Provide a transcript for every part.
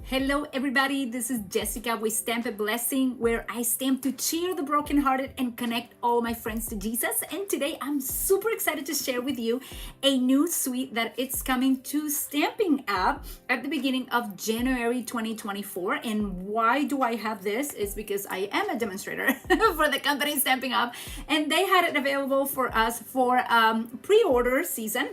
Hello everybody, this is Jessica with Stamp a Blessing, where I stamp to cheer the brokenhearted and connect all my friends to Jesus. And today I'm super excited to share with you a new suite that it's coming to Stampin''Up at the beginning of January 2024. And why do I have this? Is because I am a demonstrator for the company Stampin''Up, and they had it available for us for pre-order season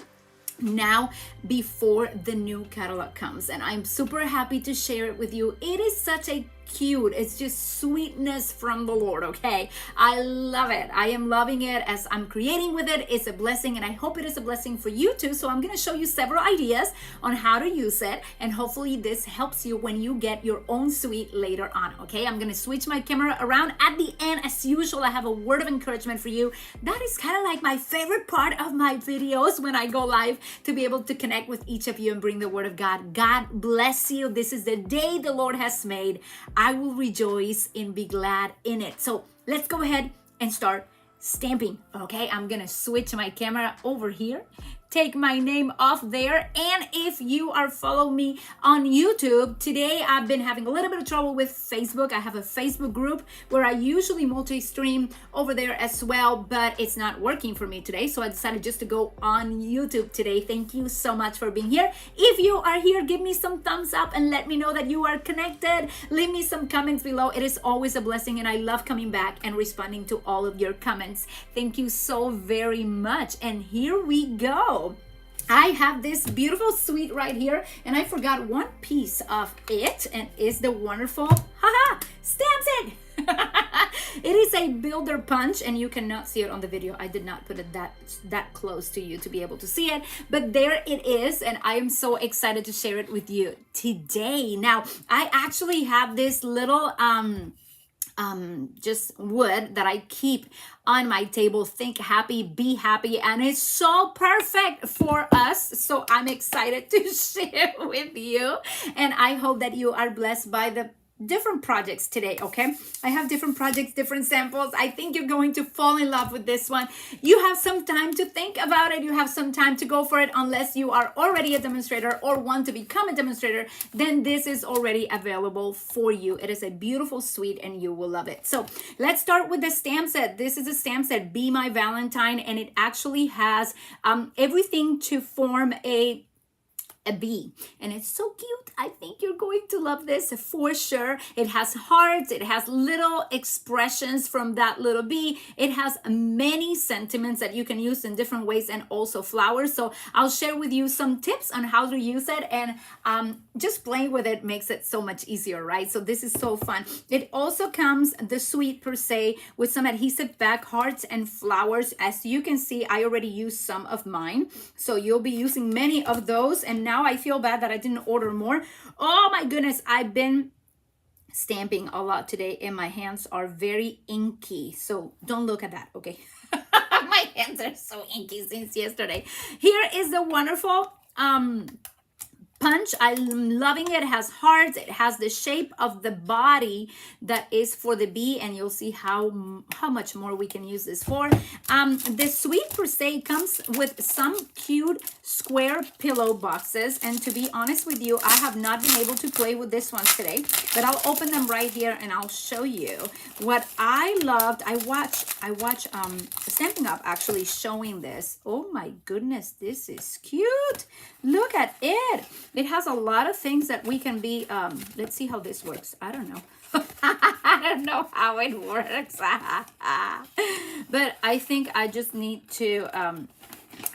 now before the new catalog comes, and I'm super happy to share it with you. It is such a cute, it's just sweetness from the Lord. Okay, I love it. I am loving it as I'm creating with it. It's a blessing, and I hope it is a blessing for you too. So I'm going to show you several ideas on how to use it, and hopefully this helps you when you get your own suite later on. Okay, I'm going to switch my camera around at the end. As usual, I have a word of encouragement for you. That is kind of like my favorite part of my videos when I go live, to be able to connect with each of you and bring the word of God. God bless you. This is the day the Lord has made. I will rejoice and be glad in it. So let's go ahead and start stamping. Okay, I'm gonna switch my camera over here, take my name off there. And if you are following me on YouTube, today I've been having a little bit of trouble with Facebook. I have a Facebook group where I usually multi-stream over there as well, but it's not working for me today. So I decided just to go on YouTube today. Thank you so much for being here. If you are here, give me some thumbs up and let me know that you are connected. Leave me some comments below. It is always a blessing, and I love coming back and responding to all of your comments. Thank you so very much. And here we go. I have this beautiful suite right here, and I forgot one piece of it, and it's the wonderful, stamps it. It is a builder punch, and you cannot see it on the video. I did not put it that close to you to be able to see it, but there it is, and I am so excited to share it with you today. Now, I actually have this little just wood that I keep on my table. Think happy, be happy, and it's so perfect for us. So I'm excited to share with you, and I hope that you are blessed by the different projects today. Okay, I have different projects, different samples. I think you're going to fall in love with this one. You have some time to think about it. You have some time to go for it. Unless you are already a demonstrator or want to become a demonstrator, then this is already available for you. It is a beautiful suite, and you will love it. So let's start with the stamp set. This is a stamp set, Be My Valentine, and it actually has everything to form a bee, and it's so cute. I think you're going to love this for sure. It has hearts, it has little expressions from that little bee, it has many sentiments that you can use in different ways, and also flowers. So I'll share with you some tips on how to use it, and just playing with it makes it so much easier, right? So this is so fun. It also comes, the suite per se, with some adhesive back, hearts and flowers. As you can see, I already used some of mine, so you'll be using many of those. And now I feel bad that I didn't order more. Oh my goodness, I've been stamping a lot today, and my hands are very inky, so don't look at that, okay? My hands are so inky since yesterday. Here is the wonderful punch. I'm loving it. It has hearts. It has the shape of the body that is for the bee, and you'll see how much more we can use this for. The suite per se comes with some cute square pillow boxes, and to be honest with you, I have not been able to play with this one today, but I'll open them right here and I'll show you what I loved. I watch Stampin' Up actually showing this. Oh my goodness, this is cute. Look at it. It has a lot of things that we can be, let's see how this works. I don't know. I don't know how it works. But I think I just need to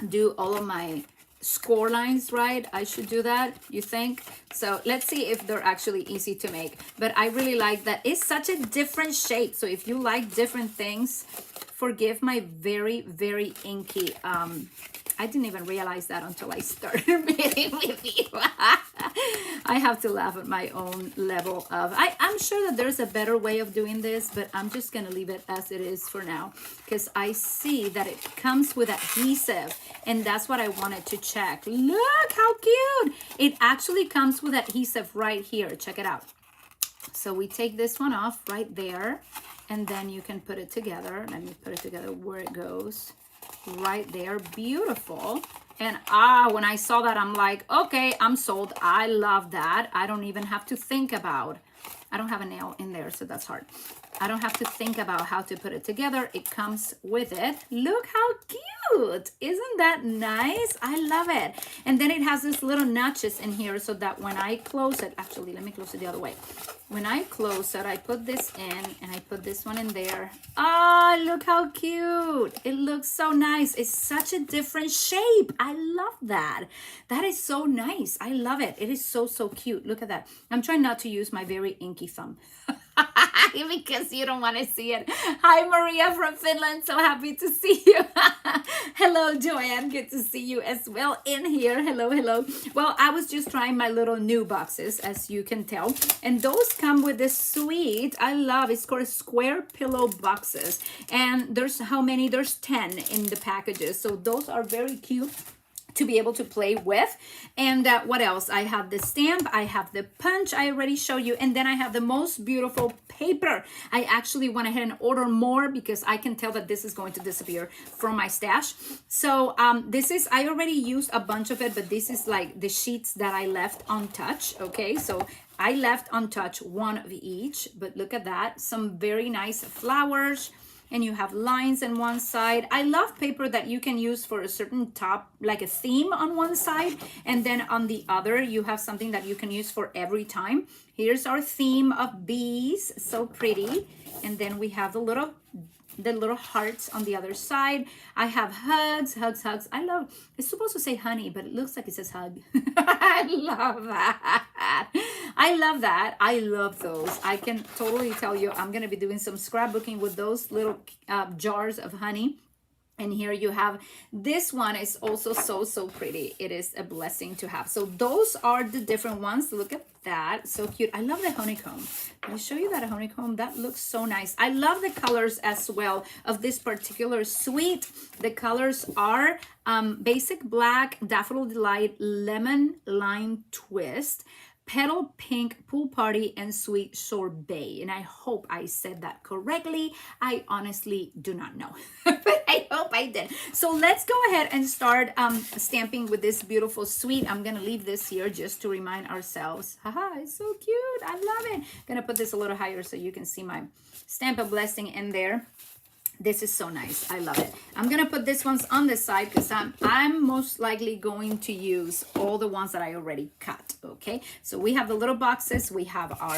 do all of my score lines right. I should do that, you think? So let's see if they're actually easy to make. But I really like that it's such a different shape. So if you like different things, forgive my very, very inky I didn't even realize that until I started meeting with you. I have to laugh at my own level of, I'm sure that there's a better way of doing this, but I'm just going to leave it as it is for now, because I see that it comes with adhesive, and that's what I wanted to check. Look how cute. It actually comes with adhesive right here. Check it out. So we take this one off right there, and then you can put it together. Let me put it together where it goes. Right there, beautiful. And when I saw that, I'm like, okay, I'm sold. I love that. I don't even have to think about, I don't have a nail in there, so that's hard. I don't have to think about how to put it together. It comes with it. Look how cute. Isn't that nice? I love it. And then it has this little notches in here so that when I close it, actually, let me close it the other way. When I close it, I put this in and I put this one in there. Oh, look how cute. It looks so nice. It's such a different shape. I love that. That is so nice. I love it. It is so, so cute. Look at that. I'm trying not to use my very inky thumb. Because you don't want to see it. Hi, Maria from Finland. So happy to see you. Hello, Joanne. Good to see you as well in here. Hello, hello. Well, I was just trying my little new boxes, as you can tell. And those come with this suite. I love it's called square pillow boxes. And there's how many? There's 10 in the packages. So those are very cute to be able to play with. And what else? I have the stamp, I have the punch I already showed you, and then I have the most beautiful paper. I actually went ahead and ordered more because I can tell that this is going to disappear from my stash. So this is, I already used a bunch of it, but this is like the sheets that I left untouched. Okay, so I left untouched one of each, but look at that, some very nice flowers. And you have lines on one side. I love paper that you can use for a certain top, like a theme on one side. And then on the other, you have something that you can use for every time. Here's our theme of bees, so pretty. And then we have the little hearts on the other side. I have hugs. I love, it's supposed to say honey, but it looks like it says hug. I love that. I love that. I love those. I can totally tell you, I'm going to be doing some scrapbooking with those little jars of honey. And here you have, this one is also so, so pretty. It is a blessing to have. So those are the different ones. Look at that. So cute. I love the honeycomb. Can I show you that honeycomb? That looks so nice. I love the colors as well of this particular suite. The colors are basic black, daffodil delight, lemon lime twist, petal pink, pool party, and sweet sorbet. And I hope I said that correctly. I honestly do not know, but I hope I did. So let's go ahead and start stamping with this beautiful suite. I'm gonna leave this here just to remind ourselves. Haha, it's so cute. I love it. Gonna put this a little higher so you can see my stamp of blessing in there. This is so nice. I love it. I'm going to put this ones on this side because I'm most likely going to use all the ones that I already cut. Okay. So we have the little boxes. We have our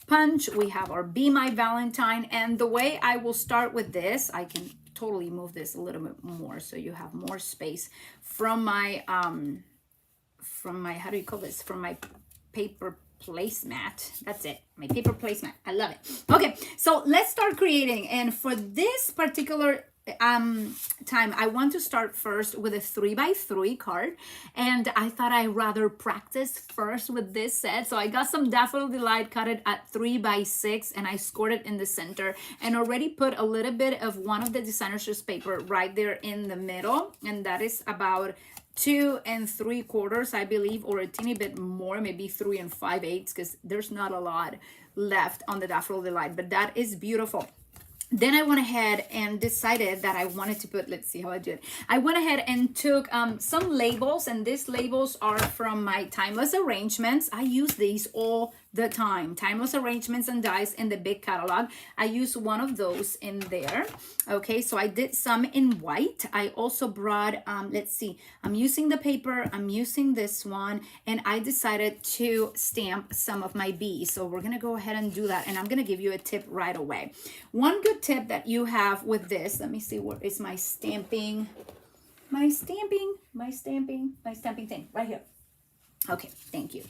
punch. We have our Be My Valentine. And the way I will start with this, I can totally move this a little bit more so you have more space from my, how do you call this? From my paper placemat. That's it, my paper placemat. I love it. Okay, so let's start creating. And for this particular time, I want to start first with a 3x3 card, and I thought I'd rather practice first with this set. So I got some Daffodil Delight, cut it at 3x6, and I scored it in the center and already put a little bit of one of the designer's choice paper right there in the middle, and that is about 2 3/4, I believe, or a teeny bit more, maybe 3 5/8, because there's not a lot left on the Daffodil Delight, but that is beautiful. Then I went ahead and decided that I wanted to put, let's see how I do it. I went ahead and took some labels, and these labels are from my Timeless Arrangements. I use these all the time. Timeless Arrangements and Dies in the big catalog. I use one of those in there. Okay, so I did some in white. I also brought, let's see, I'm using the paper, I'm using this one, and I decided to stamp some of my bees. So we're gonna go ahead and do that, and I'm gonna give you a tip right away. One good tip that you have with this, let me see, where is my stamping thing right here. Okay, thank you.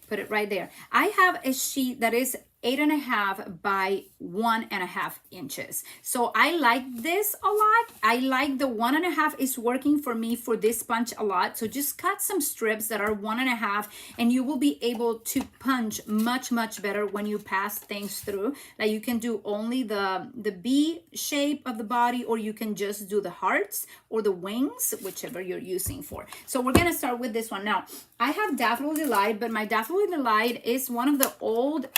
Put it right there. I have a sheet that is 8.5 by 1.5 inches. So I like this a lot. I like the 1.5 is working for me for this punch a lot. So just cut some strips that are 1.5 and you will be able to punch much, much better when you pass things through. Like you can do only the B shape of the body, or you can just do the hearts or the wings, whichever you're using for. So we're gonna start with this one. Now, I have Daffodil Delight, but my Daffodil Delight is one of the old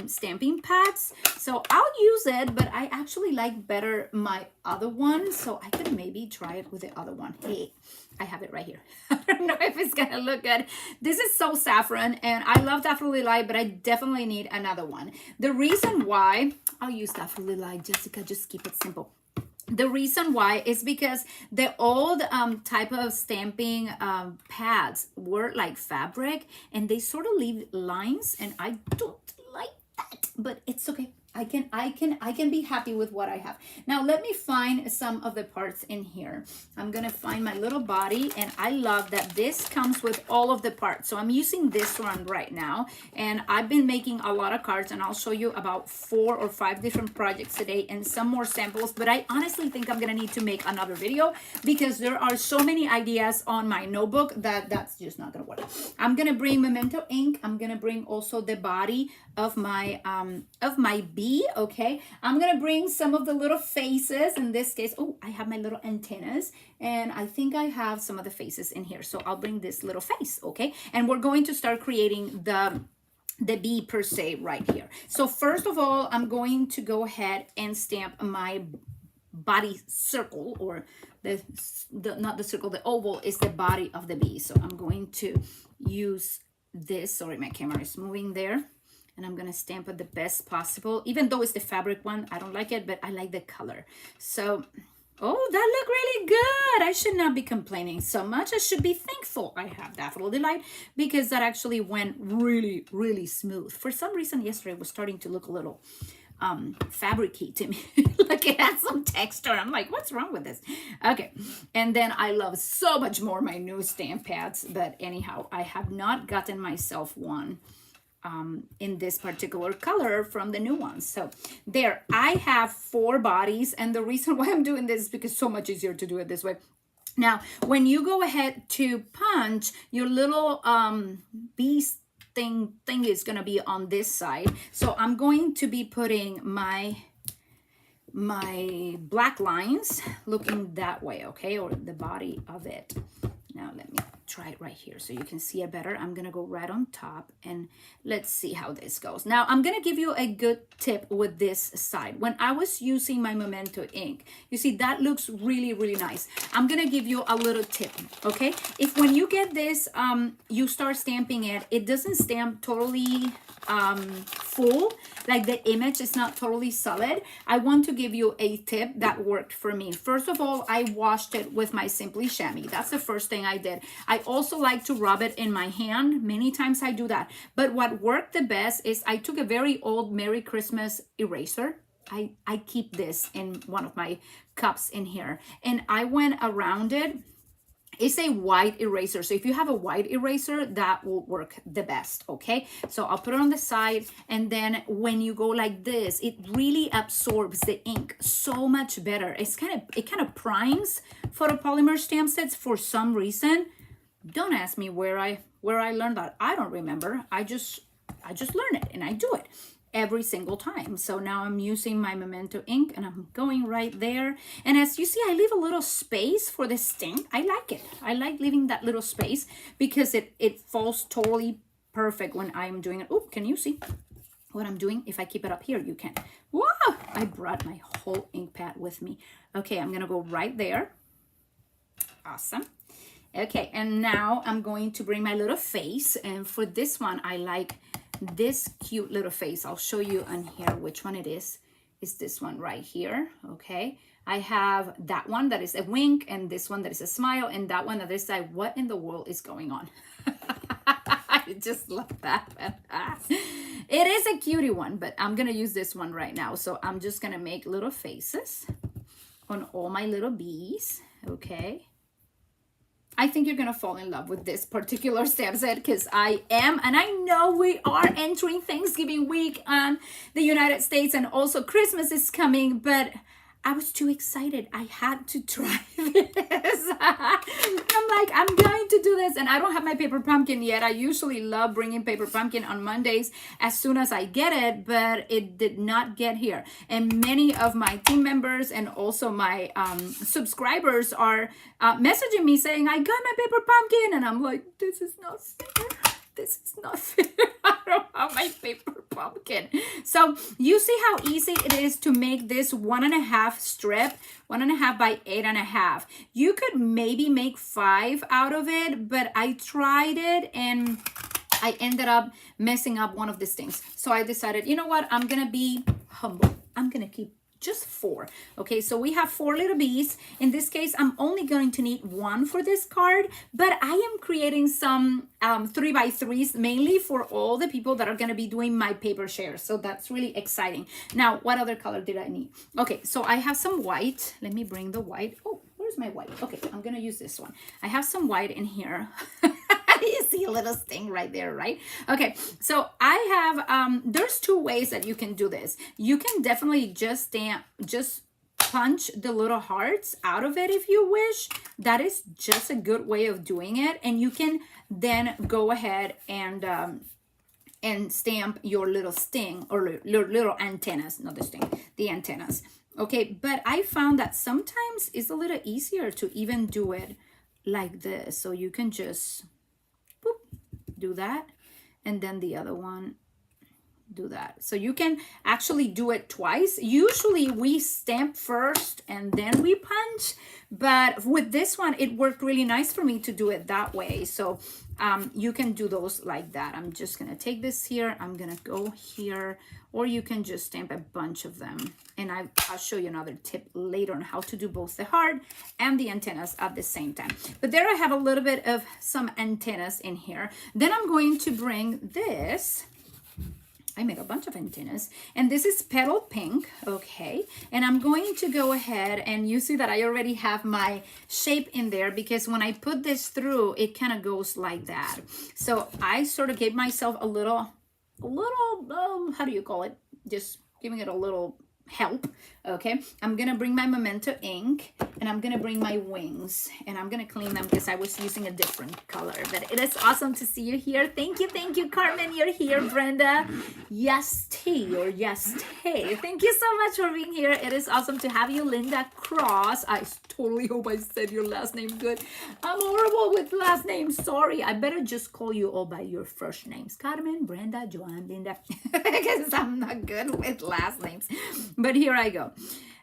stamping pads. So I'll use it, but I actually like better my other one. So I could maybe try it with the other one. Hey, I have it right here. I don't know if it's gonna look good. This is so saffron, and I love Daffodil Light, but I definitely need another one. The reason why, I'll use Daffodil Light, Jessica, just keep it simple. The reason why is because the old type of stamping pads were like fabric, and they sort of leave lines, and I don't like that, but it's okay. I can be happy with what I have. Now let me find some of the parts in here. I'm gonna find my little body, and I love that this comes with all of the parts. So I'm using this one right now, and I've been making a lot of cards, and I'll show you about 4 or 5 different projects today and some more samples, but I honestly think I'm gonna need to make another video because there are so many ideas on my notebook that's just not gonna work. I'm gonna bring Memento ink. I'm gonna bring also the body of my bee. Okay, I'm gonna bring some of the little faces. In this case, oh, I have my little antennas, and I think I have some of the faces in here, so I'll bring this little face. Okay, and we're going to start creating the bee per se right here. So first of all, I'm going to go ahead and stamp my body circle, or the not the circle, the oval is the body of the bee. So I'm going to use this. Sorry, my camera is moving there. And I'm gonna stamp it the best possible. Even though it's the fabric one, I don't like it, but I like the color. So, oh, that looked really good. I should not be complaining so much. I should be thankful I have Daffodil Delight, because that actually went really, really smooth. For some reason, yesterday it was starting to look a little fabric-y to me. Like it had some texture. I'm like, what's wrong with this? Okay, and then I love so much more my new stamp pads, but anyhow, I have not gotten myself one in this particular color from the new ones. So there, I have 4 bodies, and the reason why I'm doing this is because it's so much easier to do it this way. Now, when you go ahead to punch, your little beast thing is gonna be on this side. So I'm going to be putting my black lines looking that way, okay, or the body of it. Now let me try it right here so you can see it better. I'm gonna go right on top, and let's see how this goes. Now I'm gonna give you a good tip with this side. When I was using my Memento ink, you see that looks really, really nice. I'm gonna give you a little tip, okay? If when you get this, you start stamping it, it doesn't stamp totally full, like the image is not totally solid. I want to give you a tip that worked for me. First of all, I washed it with my Simply Chamois. That's the first thing I did. I also like to rub it in my hand. Many times I do that. But what worked the best is I took a very old Merry Christmas eraser. I keep this in one of my cups in here, and I went around it. It's a white eraser, so if you have a white eraser, that will work the best, okay? So I'll put it on the side, and then when you go like this, it really absorbs the ink so much better. It kind of primes photopolymer stamp sets for some reason. Don't ask me where I learned that. I don't remember. I just learn it, and I do it every single time. So now I'm using my Memento ink, and I'm going right there. And as you see, I leave a little space for the stamp. I like it. I like leaving that little space because it falls totally perfect when I'm doing it. Oh, can you see what I'm doing? If I keep it up here, you can. Wow! I brought my whole ink pad with me. Okay, I'm gonna go right there. Awesome. Okay, and now I'm going to bring my little face. And for this one, I like this cute little face. I'll show you on here which one it is. It's this one right here, okay? I have that one that is a wink, and this one that is a smile, and that one that is like, what in the world is going on? I just love that. It is a cutie one, but I'm gonna use this one right now. So I'm just gonna make little faces on all my little bees, okay? I think you're gonna fall in love with this particular stamp set, because I am, and I know we are entering Thanksgiving week on the United States, and also Christmas is coming, but I was too excited. I had to try this. I'm like, I'm going to do this, and I don't have my paper pumpkin yet. I usually love bringing paper pumpkin on Mondays as soon as I get it, but it did not get here. And many of my team members and also my subscribers are messaging me saying, I got my paper pumpkin, and I'm like, this is not fair. This is not fair. I on my paper pumpkin. So you see how easy it is to make this 1.5 strip, 1.5 by 8.5. You could maybe make 5 out of it, but I tried it and I ended up messing up one of these things. So I decided, you know what? I'm going to be humble. I'm going to keep just 4. Okay, so we have 4 little bees. In this case, I'm only going to need 1 for this card, but I am creating some 3x3s mainly for all the people that are going to be doing my paper shares. So that's really exciting. Now, what other color did I need? Okay, so I have some white. Let me bring the white. Oh, where's my white? Okay, I'm going to use this one. I have some white in here. You see a little sting right there, right? Okay, so I have, there's 2 ways that you can do this. You can definitely just punch the little hearts out of it if you wish. That is just a good way of doing it. And you can then go ahead and stamp your little sting or little antennas, not the sting, the antennas. Okay, but I found that sometimes it's a little easier to even do it like this. So you can just do that, and then the other one, do that. So you can actually do it twice. Usually we stamp first and then we punch, but with this one it worked really nice for me to do it that way. So you can do those like that. I'm just gonna take this here, I'm gonna go here, or you can just stamp a bunch of them. And I'll show you another tip later on how to do both the heart and the antennas at the same time. But there I have a little bit of some antennas in here. Then I'm going to bring this. I made a bunch of antennas, and this is petal pink, okay? And I'm going to go ahead, and you see that I already have my shape in there because when I put this through, it kind of goes like that. So I sort of gave myself a little, how do you call it? Just giving it a little help. Okay, I'm gonna bring my Memento ink, and I'm gonna bring my wings, and I'm gonna clean them because I was using a different color. But it is awesome to see you here. Thank you, Carmen. You're here, Brenda. Yes, T or yes, T. Thank you so much for being here. It is awesome to have you, Linda Cross. I totally hope I said your last name good. I'm horrible with last names. Sorry. I better just call you all by your first names. Carmen, Brenda, Joanne, Linda, because I'm not good with last names. But here I go.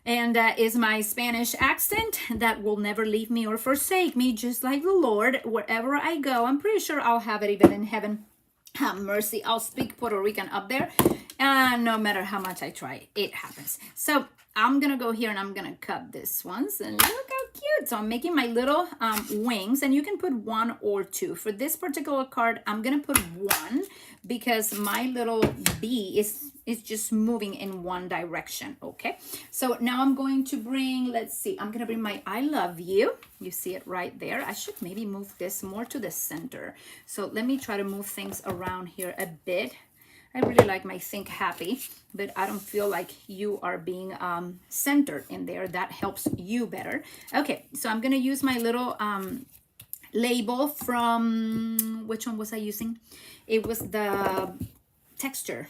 And that is my Spanish accent that will never leave me or forsake me, just like the Lord. Wherever I go, I'm pretty sure I'll have it even in heaven. Have mercy, I'll speak Puerto Rican up there. And no matter how much I try, it happens. So I'm going to go here and I'm going to cut this ones. And look how cute. So I'm making my little wings, and you can put 1 or 2. For this particular card, I'm going to put 1 because my little bee is just moving in one direction. Okay, so now I'm going to bring, let's see, I'm going to bring my I love you. You see it right there. I should maybe move this more to the center. So let me try to move things around here a bit. I really like my think happy, but I don't feel like you are being centered in there. That helps you better. Okay, so I'm going to use my little label from, which one was I using? It was the texture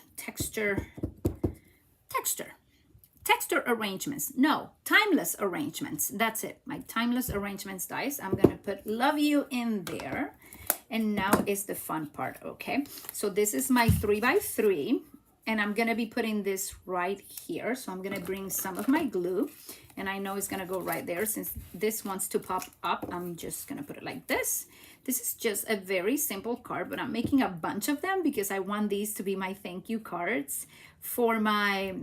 arrangements. No, timeless arrangements. That's it. My timeless arrangements dice. I'm going to put love you in there. And now is the fun part, okay? So this is my 3x3, and I'm gonna be putting this right here. So I'm gonna bring some of my glue, and I know it's gonna go right there. Since this wants to pop up, I'm just gonna put it like this. This is just a very simple card, but I'm making a bunch of them because I want these to be my thank you cards for my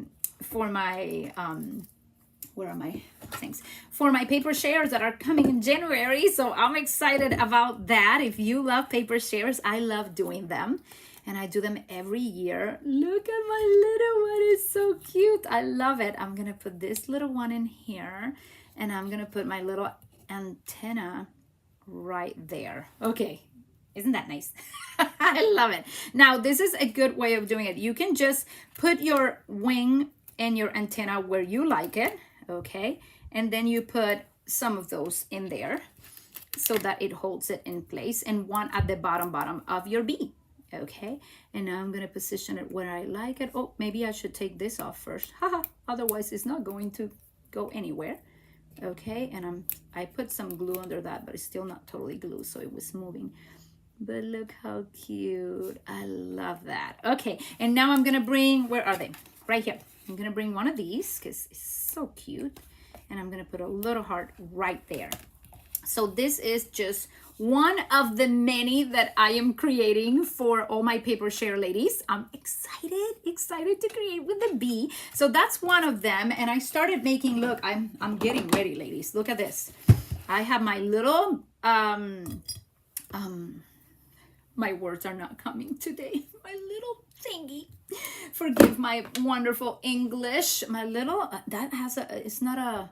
where are my things? For my paper shares that are coming in January. So I'm excited about that. If you love paper shares, I love doing them. And I do them every year. Look at my little one. It's so cute. I love it. I'm going to put this little one in here. And I'm going to put my little antenna right there. Okay. Isn't that nice? I love it. Now, this is a good way of doing it. You can just put your wing and your antenna where you like it. Okay, and then you put some of those in there so that it holds it in place, and one at the bottom of your bee. Okay, and now I'm going to position it where I like it. Oh, maybe I should take this off first. Haha, otherwise it's not going to go anywhere. Okay, and I put some glue under that, but it's still not totally glue, so it was moving. But look how cute. I love that. Okay, and now I'm gonna bring, where are they? Right here. I'm gonna bring one of these because it's so cute. And I'm gonna put a little heart right there. So this is just one of the many that I am creating for all my paper share ladies. I'm excited to create with the bee. So that's one of them. And I started making, look, I'm getting ready, ladies. Look at this. I have my little, my words are not coming today. My little thingy. Forgive my wonderful English. My little, that has a, it's not a,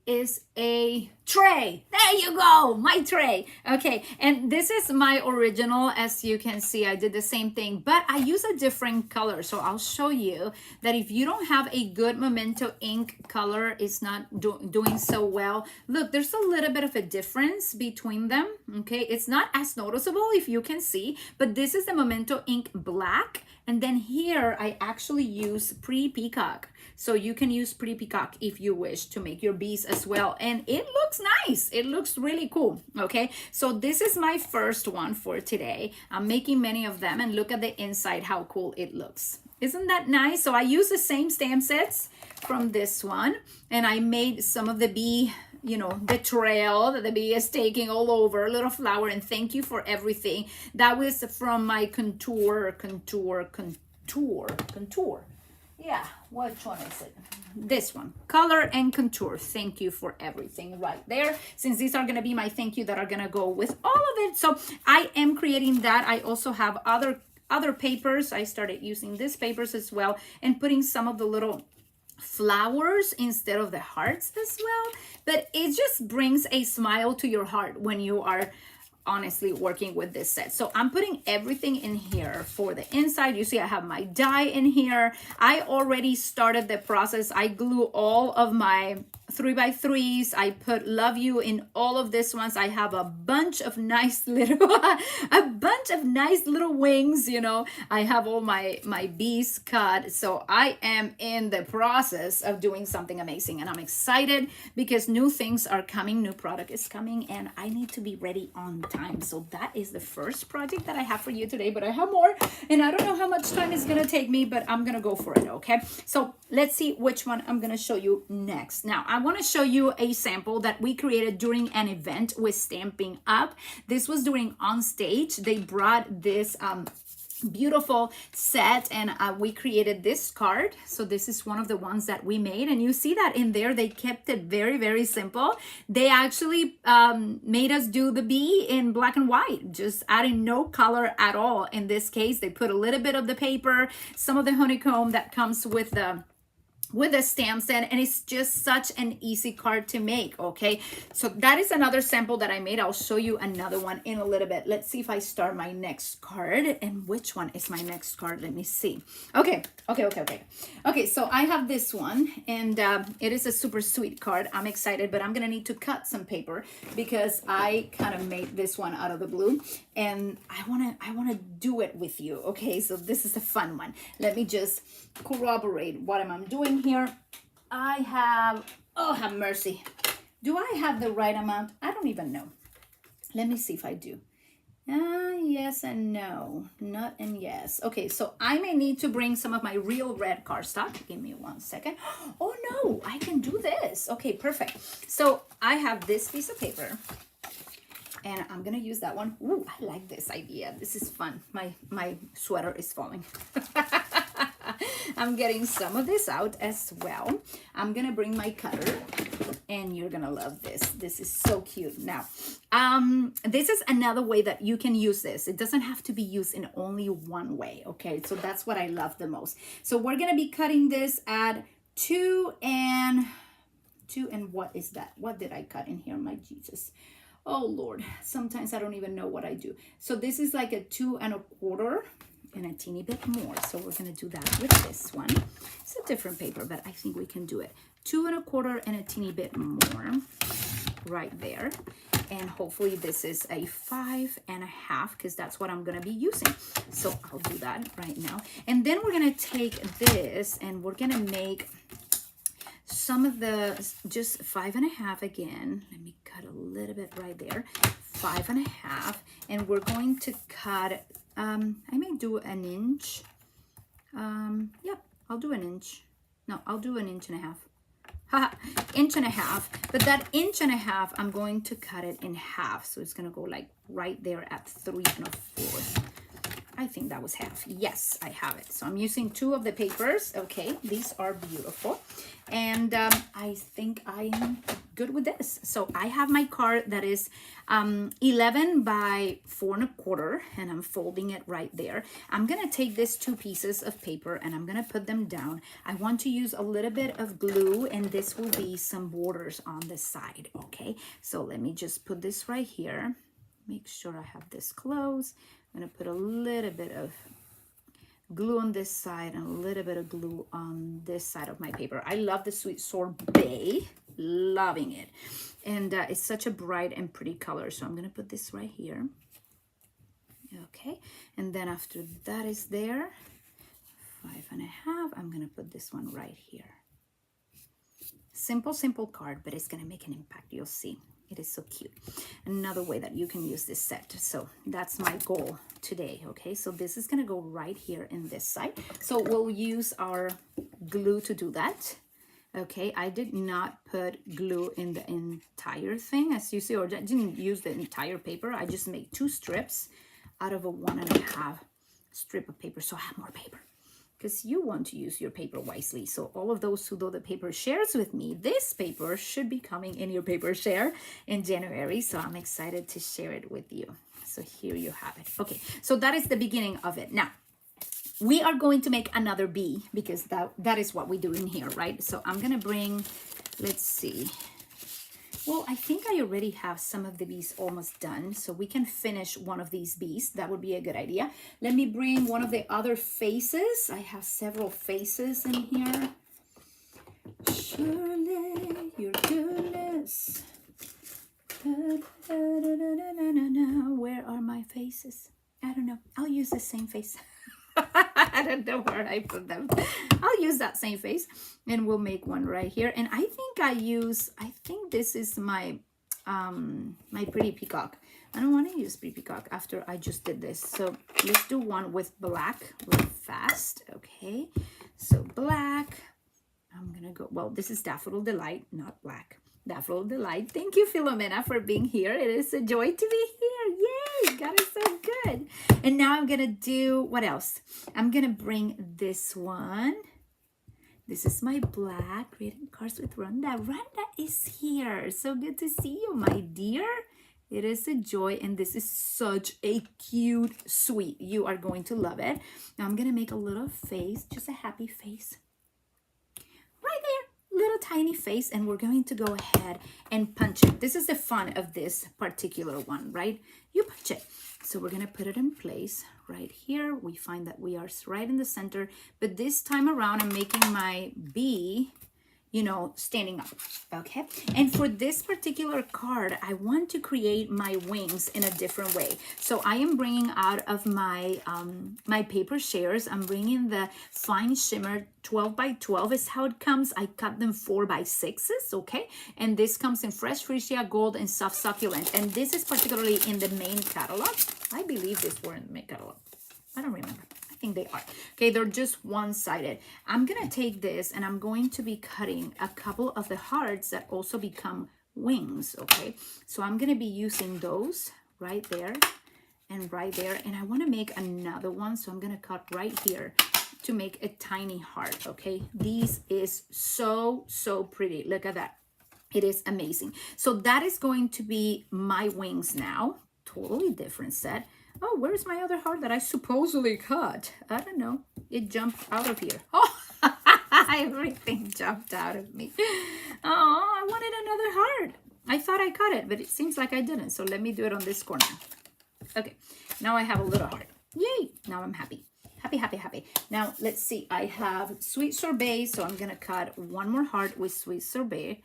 is a tray. There you go, my tray. Okay, and this is my original. As you can see, I did the same thing, but I use a different color. So I'll show you that if you don't have a good Memento ink color, it's not doing so well. Look, there's a little bit of a difference between them. Okay, it's not as noticeable if you can see, but this is the Memento ink black. And then here I actually use Pretty Peacock. So you can use Pretty Peacock if you wish to make your bees as well. And it looks nice. It looks really cool. Okay, so this is my first one for today. I'm making many of them, and look at the inside, how cool it looks. Isn't that nice? So I use the same stamp sets from this one, and I made some of the bee, you know, the trail that the bee is taking all over, a little flower, and thank you for everything. That was from my contour. Yeah, which one is it? This one, color and contour. Thank you for everything right there. Since these are gonna be my thank you that are gonna go with all of it. So I am creating that. I also have other papers. I started using these papers as well and putting some of the little flowers instead of the hearts as well. But it just brings a smile to your heart when you are honestly working with this set. So I'm putting everything in here for the inside. You see I have my die in here. I already started the process. I glue all of my 3x3s. I put love you in all of this ones. I have a bunch of nice little wings, you know. I have all my bees cut. So I am in the process of doing something amazing, and I'm excited because new things are coming, new product is coming, and I need to be ready on time. So that is the first project that I have for you today, but I have more, and I don't know how much time it's gonna take me, but I'm gonna go for it. Okay, so let's see which one I'm gonna show you next. Now I want to show you a sample that we created during an event with Stampin' Up. This was during on stage. They brought this beautiful set, and we created this card. So this is one of the ones that we made, and you see that in there they kept it very, very simple. They actually made us do the bee in black and white, just adding no color at all. In this case, they put a little bit of the paper, some of the honeycomb that comes with the stamp set, and it's just such an easy card to make. Okay, so that is another sample that I made. I'll show you another one in a little bit. Let's see if I start my next card, and which one is my next card? Let me see. Okay, so I have this one, and it is a super sweet card. I'm excited, but I'm gonna need to cut some paper because I kind of made this one out of the blue, and I wanna do it with you. Okay, so this is a fun one. Let me just corroborate what I'm doing here. I have, oh, have mercy. Do I have the right amount? I don't even know. Let me see if I do. Yes and no, not and yes. Okay, so I may need to bring some of my real red cardstock. Give me 1 second. Oh no, I can do this. Okay, perfect. So I have this piece of paper, and I'm gonna use that one. Ooh, I like this idea. This is fun. My sweater is falling. I'm getting some of this out as well. I'm gonna bring my cutter, and you're gonna love this. This is so cute. Now, this is another way that you can use this. It doesn't have to be used in only one way, okay? So that's what I love the most. So we're gonna be cutting this at 2 and what is that? What did I cut in here, my Jesus? Oh Lord, sometimes I don't even know what I do. So this is like a 2 1/4 and a teeny bit more. So we're gonna do that with this one. It's a different paper, but I think we can do it. 2 1/4 and a teeny bit more right there. And hopefully this is a 5 1/2 because that's what I'm gonna be using. So I'll do that right now. And then we're gonna take this and we're gonna make some of the, just 5.5 again. Let me cut a little bit right there. 5.5, and we're going to cut, I may do an inch. Yep, I'll do an inch. No, I'll do an inch and a half. Inch and a half, but that inch and a half, I'm going to cut it in half. So it's gonna go like right there at 3 1/4. I think that was half. Yes, I have it. So I'm using 2 of the papers. Okay, these are beautiful. And I think I am good with this. So I have my card that is 11 by 4 1/4, and I'm folding it right there. I'm gonna take these 2 pieces of paper and I'm gonna put them down. I want to use a little bit of glue, and this will be some borders on the side, okay? So let me just put this right here. Make sure I have this closed. I'm gonna put a little bit of glue on this side and a little bit of glue on this side of my paper. I love the sweet sorbet, loving it. And it's such a bright and pretty color. So I'm gonna put this right here. Okay, and then after that is there, 5.5, I'm gonna put this one right here. Simple, simple card, but it's gonna make an impact, you'll see. It is so cute. Another way that you can use this set. So that's my goal today, okay? So this is gonna go right here in this side. So we'll use our glue to do that. Okay, I did not put glue in the entire thing, as you see, or I didn't use the entire paper. I just made 2 strips out of a 1.5 strip of paper, so I have more paper. Because you want to use your paper wisely. So all of those who do the paper shares with me, this paper should be coming in your paper share in January. So I'm excited to share it with you. So here you have it. Okay, so that is the beginning of it. Now, we are going to make another bee because that is what we do in here, right? So I'm gonna bring, let's see. Well, I think I already have some of the bees almost done, so we can finish one of these bees. That would be a good idea. Let me bring one of the other faces. I have several faces in here. Surely your goodness. Where are my faces? I don't know. I'll use the same face. I don't know where I put them. I'll use that same face and we'll make one right here. And I think this is my my pretty peacock. I don't want to use pretty peacock after I just did this. So let's do one with black real fast. Okay, so black. I'm gonna go, well, this is Daffodil Delight, not black. Daffodil Delight. Thank you, Philomena, for being here. It is a joy to be here. Yay, God is so good. And now I'm gonna do, what else? I'm gonna bring this one. This is my black reading cards with Rhonda. Rhonda is here. So good to see you, my dear. It is a joy, and this is such a cute suite. You are going to love it. Now I'm gonna make a little face, just a happy face. Right there, little tiny face, and we're going to go ahead and punch it. This is the fun of this particular one, right? You punch it. So we're gonna put it in place right here. We find that we are right in the center, but this time around I'm making my bee, you know, standing up, okay? And for this particular card, I want to create my wings in a different way. So I am bringing out of my my paper shares, I'm bringing the fine shimmer 12 by 12 is how it comes. I cut them 4 by 6s, okay? And this comes in fresh freesia, gold, and soft succulent. And this is particularly in the main catalog. I believe these were in the main catalog. I don't remember. I think they are. Okay, they're just one-sided. I'm gonna take this and I'm going to be cutting a couple of the hearts that also become wings, okay? So I'm gonna be using those right there and right there. And I wanna make another one, so I'm gonna cut right here to make a tiny heart, okay? These is so, so pretty. Look at that. It is amazing. So that is going to be my wings now. Totally different set. Oh, where's my other heart that I supposedly cut? I don't know. It jumped out of here. Oh, everything jumped out of me. Oh, I wanted another heart. I thought I cut it, but it seems like I didn't. So let me do it on this corner. Okay, now I have a little heart. Yay, now I'm happy. Happy, happy, happy. Now, let's see. I have sweet sorbet, so I'm going to cut one more heart with sweet sorbet.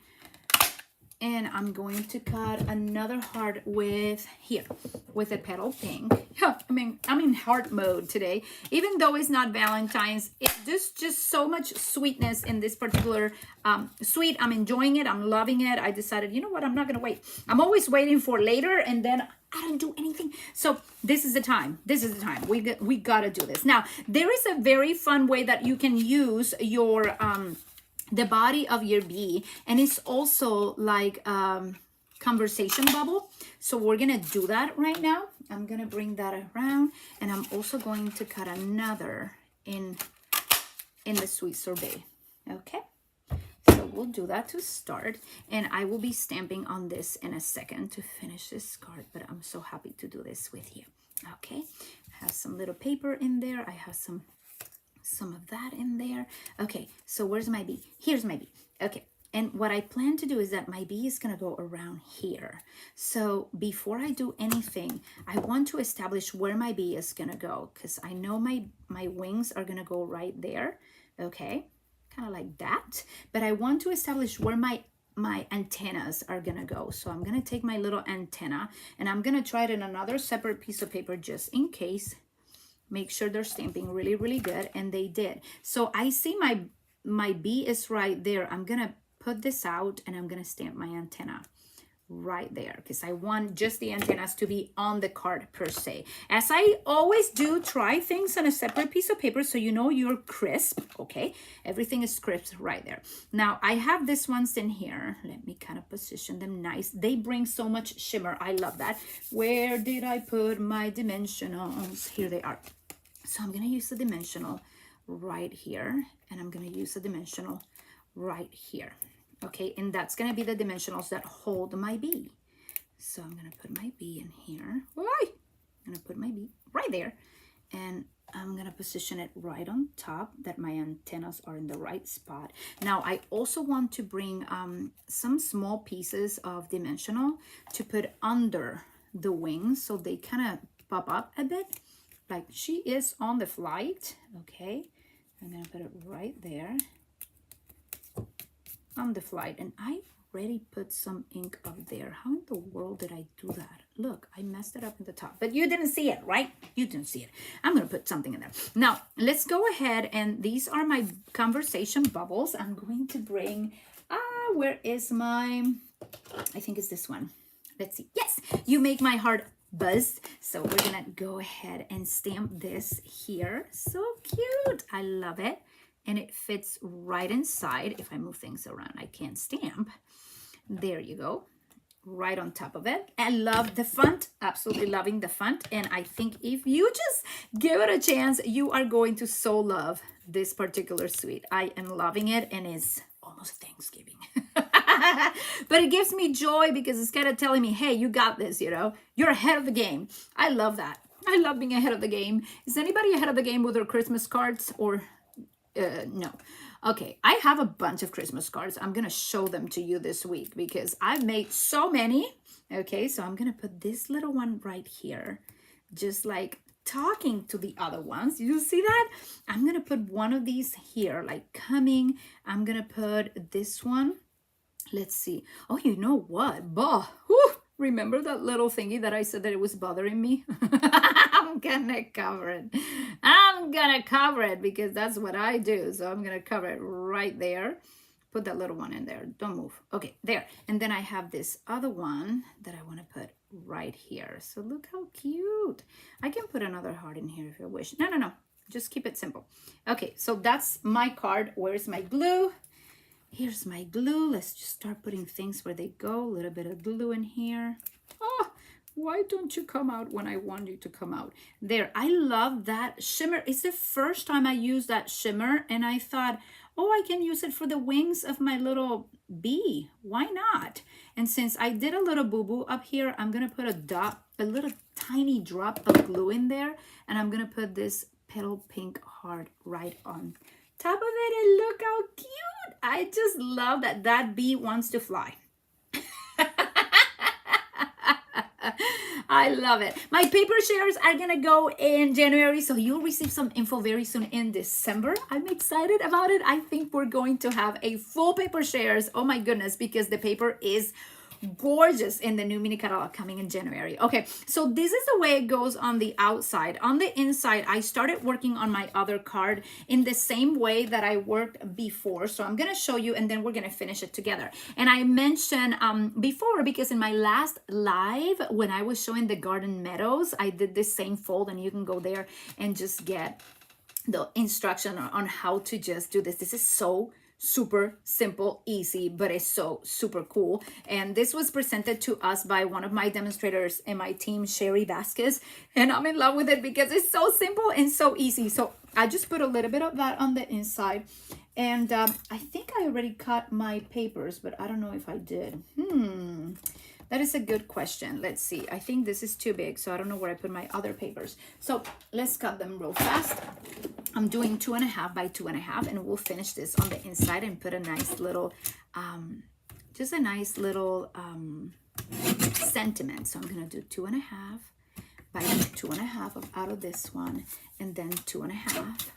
And I'm going to cut another heart with a petal pink. Yeah, I'm in heart mode today. Even though it's not Valentine's, there's just so much sweetness in this particular sweet. I'm enjoying it. I'm loving it. I decided, you know what? I'm not going to wait. I'm always waiting for later, and then I don't do anything. So this is the time. This is the time. We got to do this. Now, there is a very fun way that you can use your the body of your bee, and it's also like conversation bubble. So we're gonna do that right now. I'm gonna bring that around, and I'm also going to cut another in the sweet sorbet. Okay, so we'll do that to start, and I will be stamping on this in a second to finish this card, but I'm so happy to do this with you. Okay, I have some little paper in there. I have some of that in there. Okay, so where's my bee? Here's my bee. Okay, and what I plan to do is that my bee is gonna go around here. So before I do anything, I want to establish where my bee is gonna go, because I know my wings are gonna go right there. Okay, kind of like that. But I want to establish where my antennas are gonna go. So I'm gonna take my little antenna, and I'm gonna try it in another separate piece of paper just in case. Make sure they're stamping really, really good, and they did. So I see my bee is right there. I'm gonna put this out, and I'm gonna stamp my antenna right there, because I want just the antennas to be on the card per se. As I always do, try things on a separate piece of paper so you know you're crisp. Okay, everything is crisp right there. Now I have these ones in here. Let me kind of position them nice. They bring so much shimmer. I love that. Where did I put my dimensionals? Here they are. So I'm gonna use the dimensional right here, and I'm gonna use the dimensional right here. Okay, and that's gonna be the dimensionals that hold my bee. So I'm gonna put my bee in here. I'm gonna put my bee right there, and I'm gonna position it right on top that my antennas are in the right spot. Now I also want to bring some small pieces of dimensional to put under the wings so they kind of pop up a bit, like she is on the flight. Okay, I'm gonna put it right there on the flight, and I already put some ink up there. How in the world did I do that? Look, I messed it up in the top, but you didn't see it, right? You didn't see it. I'm gonna put something in there. Now let's go ahead, and these are my conversation bubbles. I'm going to bring where is my, I think it's this one. Let's see. Yes, you make my heart buzz. So we're gonna go ahead and stamp this here. So cute. I love it. And it fits right inside. If I move things around, I can't stamp. There you go. Right on top of it. I love the font. Absolutely loving the font. And I think if you just give it a chance, you are going to so love this particular suite. I am loving it, and it's almost Thanksgiving. But it gives me joy because it's kind of telling me, hey, you got this, you know, you're ahead of the game. I love that. I love being ahead of the game. Is anybody ahead of the game with their Christmas cards, or no? Okay, I have a bunch of Christmas cards. I'm gonna show them to you this week because I've made so many. Okay, so I'm gonna put this little one right here, just like talking to the other ones. You see that? I'm gonna put one of these here, like coming. I'm gonna put this one. Let's see. Oh, you know what? Bah. Whew. Remember that little thingy that I said that it was bothering me? I'm gonna cover it. I'm gonna cover it because that's what I do. So I'm gonna cover it right there. Put that little one in there. Don't move. Okay, there. And then I have this other one that I want to put right here. So look how cute. I can put another heart in here if you wish. No. Just keep it simple. Okay, so that's my card. Where's my glue? Here's my glue. Let's just start putting things where they go. A little bit of glue in here. Oh, why don't you come out when I want you to come out? There, I love that shimmer. It's the first time I use that shimmer, and I thought, oh, I can use it for the wings of my little bee. Why not? And since I did a little boo-boo up here, I'm gonna put a little tiny drop of glue in there, and I'm gonna put this petal pink heart right on top of it, and look how cute. I just love that that bee wants to fly. I love it. My paper shares are gonna go in January, so you'll receive some info very soon in December. I'm excited about it. I think we're going to have a full paper shares. Oh my goodness, because the paper is gorgeous in the new mini catalog coming in January. Okay, so this is the way it goes on the outside. On the inside, I started working on my other card in the same way that I worked before. So I'm going to show you, and then we're going to finish it together. And I mentioned before, because in my last live, when I was showing the garden meadows, I did this same fold, and you can go there and just get the instruction on how to just do this. This is so super simple, easy, but it's so super cool. And this was presented to us by one of my demonstrators in my team, Sherry Vasquez, and I'm in love with it because it's so simple and so easy. So I just put a little bit of that on the inside, and I think I already cut my papers, but I don't know if I did. That is a good question. Let's see. I think this is too big, so I don't know where I put my other papers. So let's cut them real fast. I'm doing 2.5 by 2.5, and we'll finish this on the inside and put a nice little, just a nice little sentiment. So I'm gonna do 2.5 by 2.5 out of this one, and then 2.5.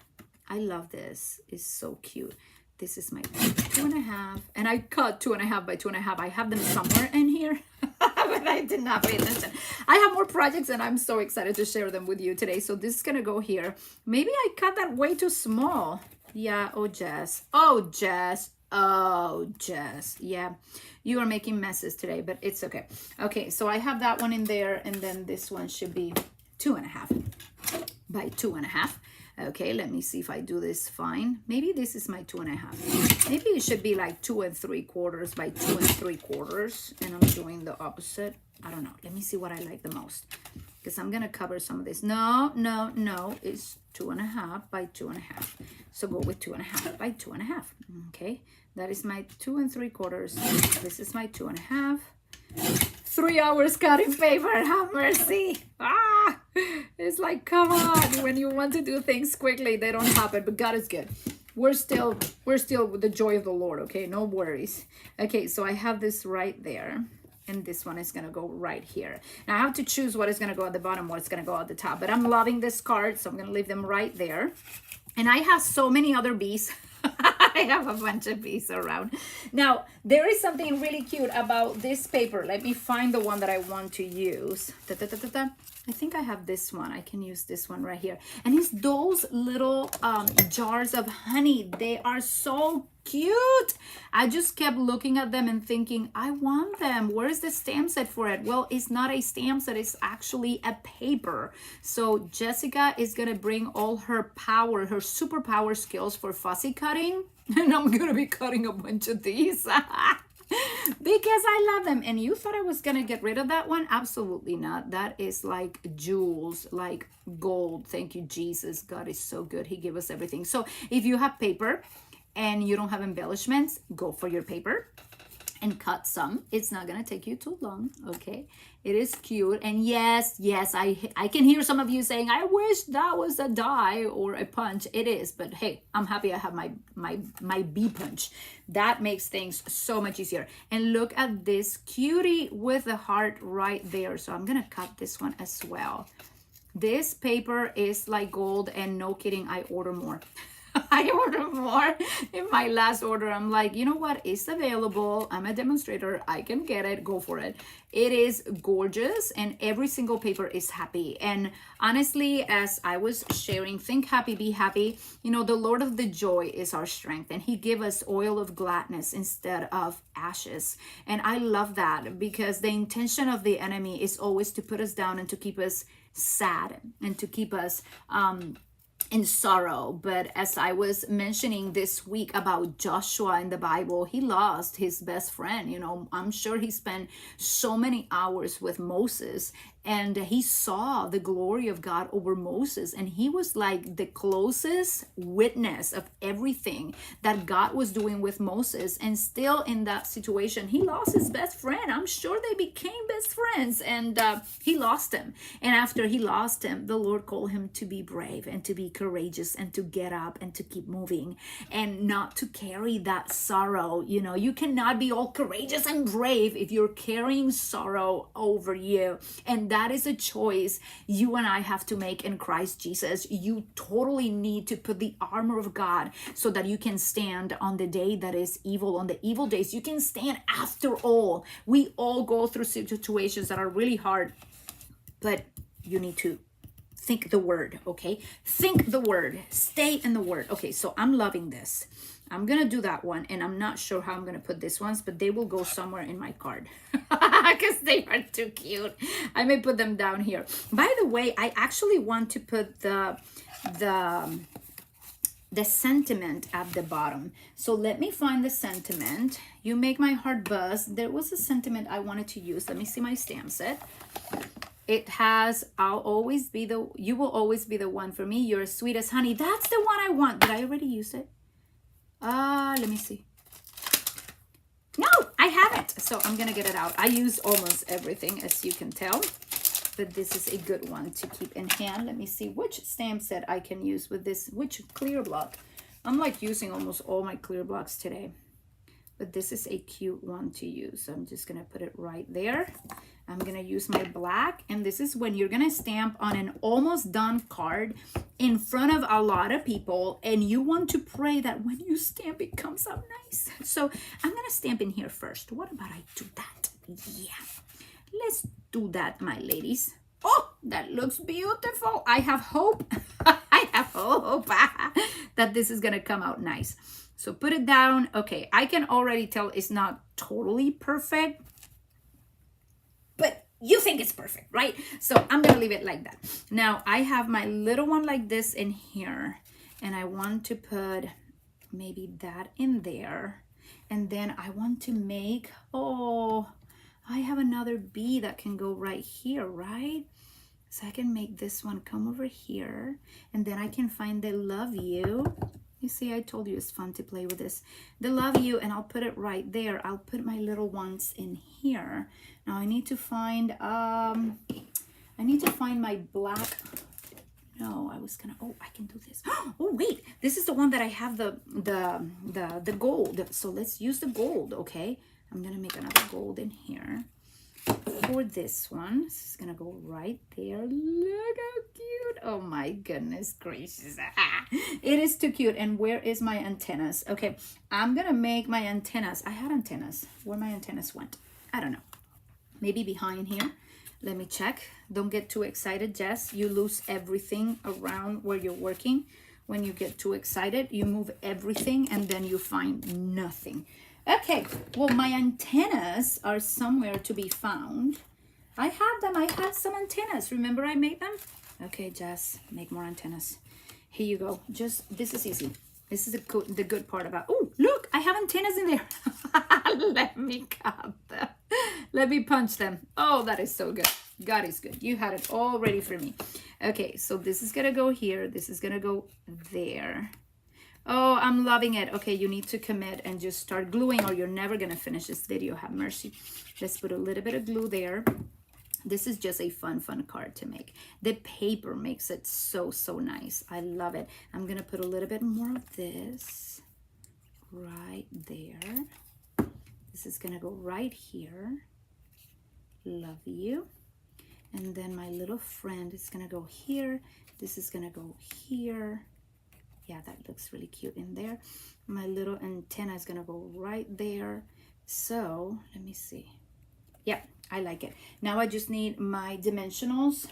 I love this. It's so cute. This is my 2.5, and I cut 2.5 by 2.5. I have them somewhere in here, but I did not pay attention. I have more projects, and I'm so excited to share them with you today. So this is gonna go here. Maybe I cut that way too small. Yeah, oh Jess. Oh Jess. Oh Jess. Yeah, you are making messes today, but it's okay. Okay, so I have that one in there, and then this one should be 2.5 by 2.5. Okay, let me see if I do this fine. Maybe this is my 2.5. Maybe it should be like 2 3/4 by 2 3/4, and I'm doing the opposite. I don't know. Let me see what I like the most, because I'm gonna cover some of this. No, it's 2.5 by 2.5. So go with 2.5 by 2.5. Okay, that is my 2 3/4. This is my 2.5. 3 hours cutting paper. Have mercy. It's like, come on, when you want to do things quickly, they don't happen, but God is good. We're still with the joy of the Lord. Okay, no worries. Okay, so I have this right there, and this one is gonna go right here. Now I have to choose what is gonna go at the bottom, what's gonna go at the top, but I'm loving this card, so I'm gonna leave them right there. And I have so many other bees. I have a bunch of bees around. Now, there is something really cute about this paper. Let me find the one that I want to use. I think I have this one. I can use this one right here. And it's those little jars of honey. They are so cute. I just kept looking at them and thinking, I want them. Where is the stamp set for it? Well, it's not a stamp set. It's actually a paper. So Jessica is going to bring all her power, her superpower skills for fussy cutting. And I'm going to be cutting a bunch of these. Because I love them. And you thought I was gonna get rid of that one? Absolutely not. That is like jewels, like gold. Thank you, Jesus. God is so good. He gave us everything. So if you have paper and you don't have embellishments, go for your paper and cut some. It's not gonna take you too long. Okay, it is cute. And yes, I can hear some of you saying, I wish that was a die or a punch. It is, but hey, I'm happy I have my bee punch. That makes things so much easier. And look at this cutie with the heart right there. So I'm gonna cut this one as well. This paper is like gold, and no kidding, I order more. I order more. In my last order, I'm like, you know what? It's available. I'm a demonstrator. I can get it. Go for it. It is gorgeous, and every single paper is happy. And honestly, as I was sharing, think happy, be happy. You know, the Lord of the joy is our strength, and he gave us oil of gladness instead of ashes. And I love that, because the intention of the enemy is always to put us down and to keep us sad and to keep us in sorrow. But as I was mentioning this week about Joshua in the Bible, he lost his best friend. You know, I'm sure he spent so many hours with Moses, and he saw the glory of God over Moses, and he was like the closest witness of everything that God was doing with Moses. And still in that situation, he lost his best friend. I'm sure they became best friends, and he lost him. And after he lost him, the Lord called him to be brave and to be courageous and to get up and to keep moving and not to carry that sorrow. You know, you cannot be all courageous and brave if you're carrying sorrow over you. And that is a choice you and I have to make in Christ Jesus. You totally need to put the armor of God so that you can stand on the day that is evil, on the evil days. You can stand. After all, we all go through situations that are really hard, but you need to think the word, okay? Think the word, stay in the word. Okay, so I'm loving this. I'm gonna do that one, and I'm not sure how I'm gonna put this ones, but they will go somewhere in my card because they are too cute. I may put them down here. By the way, I actually want to put the sentiment at the bottom. So let me find the sentiment. You make my heart buzz. There was a sentiment I wanted to use. Let me see my stamp set. It has, you will always be the one for me. You're as sweet as honey. That's the one I want. Did I already use it? Let me see. No, I haven't. So I'm going to get it out. I use almost everything, as you can tell. But this is a good one to keep in hand. Let me see which stamp set I can use with this, which clear block. I'm like using almost all my clear blocks today. But this is a cute one to use. So I'm just going to put it right there. I'm going to use my black. And this is when you're going to stamp on an almost done card in front of a lot of people. And you want to pray that when you stamp, it comes out nice. So I'm going to stamp in here first. What about I do that? Yeah. Let's do that, my ladies. Oh, that looks beautiful. I have hope. I have hope that this is going to come out nice. So put it down. Okay, I can already tell it's not totally perfect, but you think it's perfect, right? So I'm going to leave it like that. Now I have my little one like this in here, and I want to put maybe that in there. And then I want to make, I have another bee that can go right here, right? So I can make this one come over here, and then I can find the love you. You see, I told you it's fun to play with this. The love you, and I'll put it right there. I'll put my little ones in here. Now I need to find, my black. No, I was gonna, I can do this. Oh, wait, this is the one that I have the gold. So let's use the gold, okay? I'm gonna make another gold in here for this one. This is gonna go right there. Look how cute. Oh my goodness gracious. It is too cute. And where is my antennas? Okay, I'm gonna make my antennas. I had antennas. Where my antennas went, I don't know. Maybe behind here. Let me check. Don't get too excited, Jess. You lose everything around where you're working. When you get too excited, you move everything and then you find nothing. Okay, well, my antennas are somewhere to be found. I have them. I had some antennas. Remember I made them? Okay, Jess, make more antennas. Here you go. This is easy. This is the good part about, oh, look, I have antennas in there. Let me cut them. Let me punch them. Oh, that is so good. God is good. You had it all ready for me. Okay, so this is going to go here. This is going to go there. Oh, I'm loving it. Okay, you need to commit and just start gluing or you're never going to finish this video. Have mercy. Let's put a little bit of glue there. This is just a fun card to make. The paper makes it so nice. I love it. I'm going to put a little bit more of this right there. This is going to go right here. Love you. And then my little friend is going to go here. This is going to go here. Yeah, that looks really cute in there. My little antenna is gonna go right there. So let me see. Yeah, I like it. Now I just need my dimensionals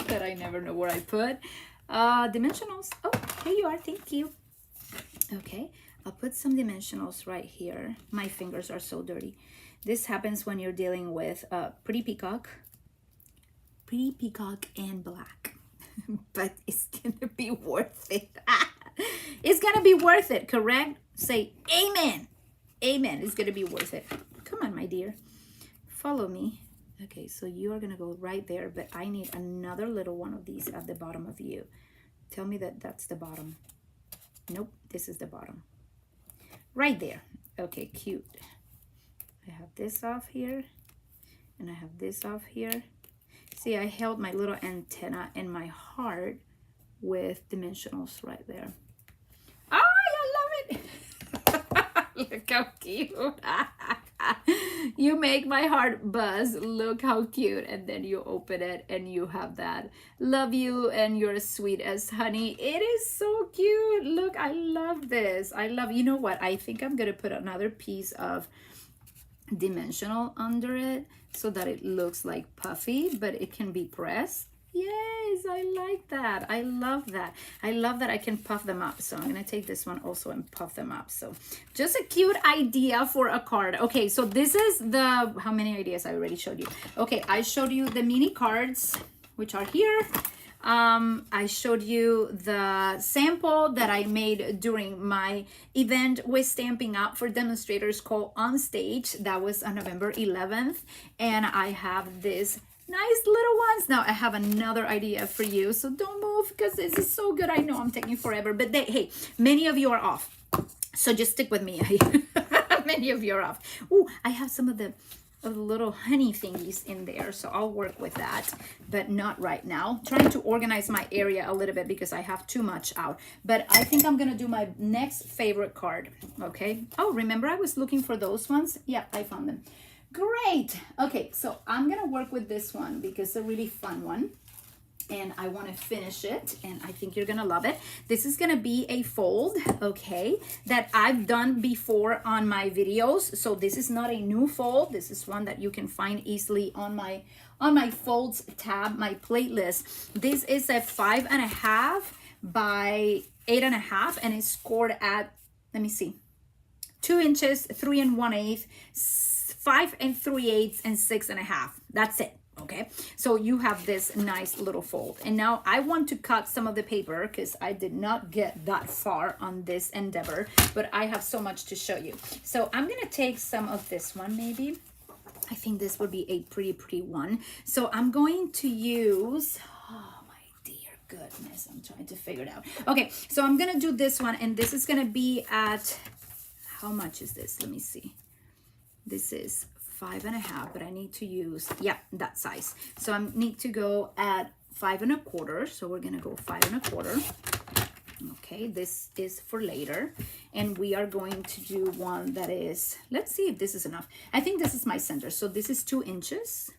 that I never know where I put. Dimensionals. Oh, here you are. Thank you. Okay, I'll put some dimensionals right here. My fingers are so dirty. This happens when you're dealing with Pretty Peacock and black. But it's gonna be worth it. It's gonna be worth it, correct? Say amen. Amen. It's gonna be worth it. Come on, my dear. Follow me. Okay, so you are gonna go right there, but I need another little one of these at the bottom of you. Tell me that that's the bottom. Nope, this is the bottom. Right there. Okay, cute. I have this off here, and I have this off here. See, I held my little antenna and my heart with dimensionals right there. Oh, I love it. Look how cute. You make my heart buzz. Look how cute. And then you open it and you have that. Love you and you're as sweet as honey. It is so cute. Look, I love this. I love, you know what? I think I'm going to put another piece of dimensional under it so that it looks like puffy, but it can be pressed. Yes, I like that. I love that. I love that I can puff them up. So I'm going to take this one also and puff them up. So just a cute idea for a card. Okay, so this is the, how many ideas I already showed you? Okay, I showed you the mini cards, which are here. I showed you the sample that I made during my event with Stamping Up for demonstrators called On Stage. That was on November 11th. And I have this nice little ones. Now I have another idea for you, so don't move because this is so good. I know I'm taking forever, but hey, many of you are off, so just stick with me. Many of you are off. Oh, I have some of the little honey thingies in there, so I'll work with that, but not right now. Trying to organize my area a little bit because I have too much out, but I think I'm gonna do my next favorite card. Okay. Oh, remember I was looking for those ones? Yeah, I found them. Great. Okay, so I'm gonna work with this one because it's a really fun one and I want to finish it and I think you're gonna love it. This is gonna be a fold, okay, that I've done before on my videos. So this is not a new fold. This is one that you can find easily on my folds tab, my playlist. This is a 5.5 by 8.5 and it's scored at, let me see, 2 inches, 3 1/8, 5 3/8, and 6.5. That's it. Okay, so you have this nice little fold. And now I want to cut some of the paper because I did not get that far on this endeavor, but I have so much to show you. So I'm gonna take some of this one maybe. I think this would be a pretty one. So I'm going to use, oh my dear goodness, I'm trying to figure it out. Okay, so I'm gonna do this one and this is gonna be at, how much is this? Let me see. This is 5.5, but I need to use, yeah, that size. So I need to go at 5 1/4. So we're gonna go 5 1/4. Okay, this is for later. And we are going to do one that is, let's see if this is enough. I think this is my center. So this is 2 inches.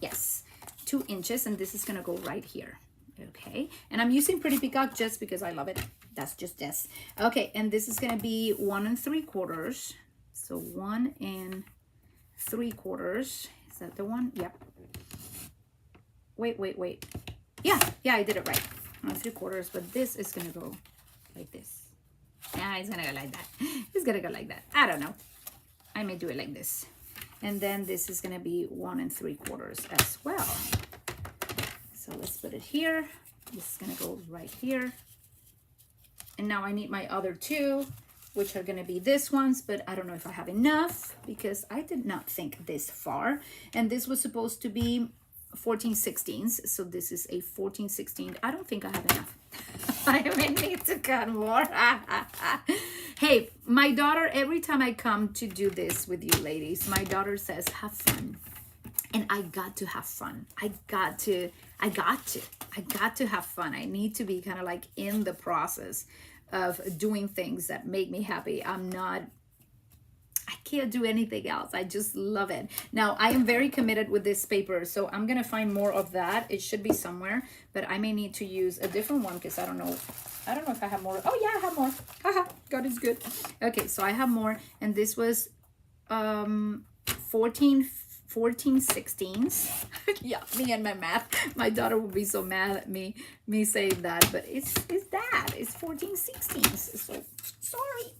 Yes, 2 inches. And this is gonna go right here. Okay, and I'm using Pretty Peacock just because I love it. That's just this. Okay, and this is gonna be 1 3/4. So 1 3/4. Is that the one? Yep. Wait. Yeah, I did it right. 1 3/4, but this is gonna go like this. Yeah, it's gonna go like that. It's gonna go like that. I don't know. I may do it like this. And then this is gonna be 1 3/4 as well. So let's put it here. This is gonna go right here. And now I need my other two, which are gonna be this ones, but I don't know if I have enough because I did not think this far. And this was supposed to be 14/16. So this is a 14/16. I don't think I have enough. I may need to cut more. Hey, my daughter, every time I come to do this with you ladies, my daughter says, have fun. And I got to have fun. I got to have fun. I need to be kind of like in the process of doing things that make me happy. I can't do anything else. I just love it. Now, I am very committed with this paper, so I'm gonna find more of that. It should be somewhere, but I may need to use a different one because I don't know if I have more. Oh yeah, I have more. Haha, God is good. Okay, so I have more, and this was 14/16. Yeah, me and my math. My daughter will be so mad at me saying that, but it's that. It's 14/16. So sorry.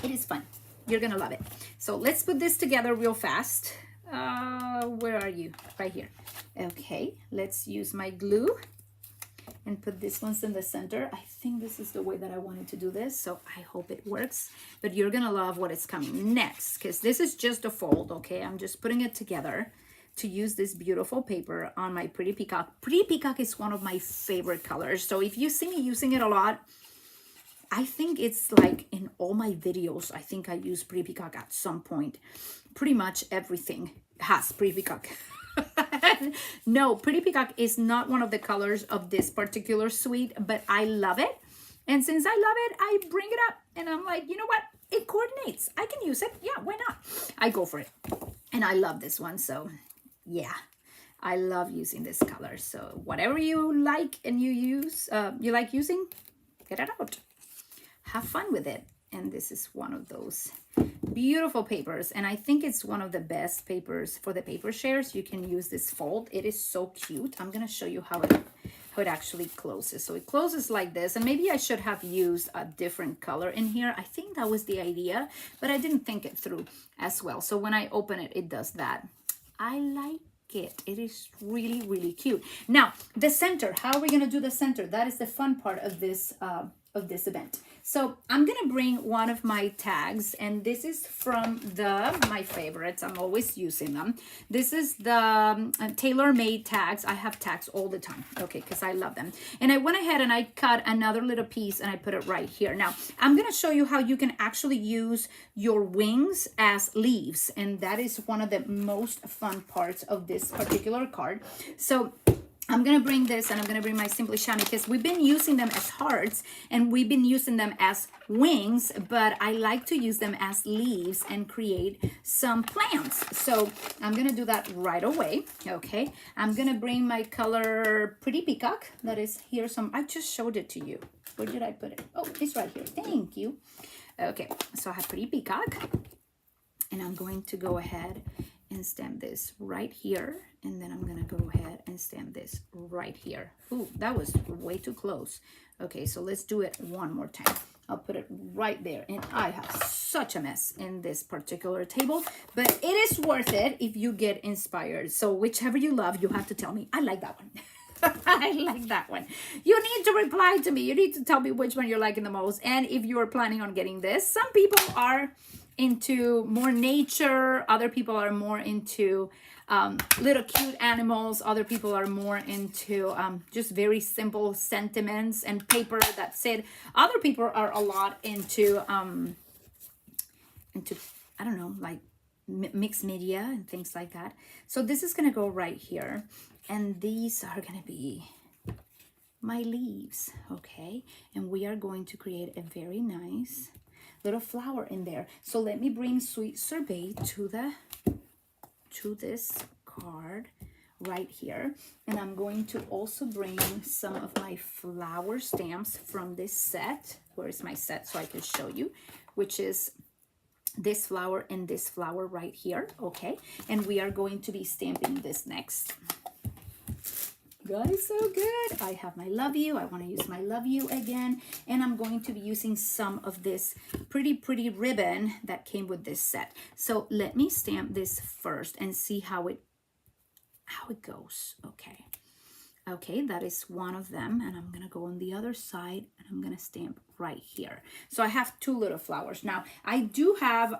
It is fun. You're gonna love it. So let's put this together real fast. Where are you? Right here. Okay, let's use my glue and put these ones in the center. I think this is the way that I wanted to do this, so I hope it works. But you're gonna love what is coming next, because this is just a fold, okay? I'm just putting it together to use this beautiful paper on my Pretty Peacock. Pretty Peacock is one of my favorite colors, so if you see me using it a lot, I think it's like in all my videos, I think I use Pretty Peacock at some point. Pretty much everything has Pretty Peacock. No, Pretty Peacock is not one of the colors of this particular suite, but I love it. And since I love it, I bring it up and I'm like, you know what? It coordinates. I can use it. Yeah, why not? I go for it. And I love this one. So yeah, I love using this color. So whatever you like and you like using, get it out. Have fun with it. And this is one of those beautiful papers, and I think it's one of the best papers for the paper shares. You can use this fold. It is so cute. I'm gonna show you how it actually closes. So it closes like this, and maybe I should have used a different color in here. I think that was the idea, but I didn't think it through as well. So when I open it, it does that. I like it. It is really, really cute. Now the center, how are we gonna do the center? That is the fun part of this event. So I'm gonna bring one of my tags, and this is from my favorites. I'm always using them. This is the tailor-made tags. I have tags all the time, okay, because I love them. And I went ahead and I cut another little piece and I put it right here. Now I'm gonna show you how you can actually use your wings as leaves, and that is one of the most fun parts of this particular card. So I'm going to bring this, and I'm going to bring my Simply Shiny, because we've been using them as hearts and we've been using them as wings, but I like to use them as leaves and create some plants. So I'm going to do that right away. Okay. I'm going to bring my color Pretty Peacock. That is here. I just showed it to you. Where did I put it? Oh, it's right here. Thank you. Okay. So I have Pretty Peacock, and I'm going to go ahead and stamp this right here, and then I'm gonna go ahead and stamp this right here. Ooh, that was way too close. Okay, so let's do it one more time. I'll put it right there, and I have such a mess in this particular table, but it is worth it if you get inspired. So whichever you love, you have to tell me, I like that one. I like that one. You need to reply to me. You need to tell me which one you're liking the most, and if you're planning on getting this. Some people are into more nature, other people are more into little cute animals, other people are more into just very simple sentiments and paper, that's it. Other people are a lot into I don't know, like mixed media and things like that. So this is gonna go right here, and these are gonna be my leaves, okay? And we are going to create a very nice little flower in there. So let me bring Sweet Sorbet to this card right here, and I'm going to also bring some of my flower stamps from this set. Where is my set so I can show you, which is this flower and this flower right here, okay? And we are going to be stamping this next. Guys, so good. I have my Love You. I want to use my Love You again, and I'm going to be using some of this pretty ribbon that came with this set. So let me stamp this first and see how it goes. Okay, that is one of them, and I'm gonna go on the other side and I'm gonna stamp right here. So I have two little flowers. Now I do have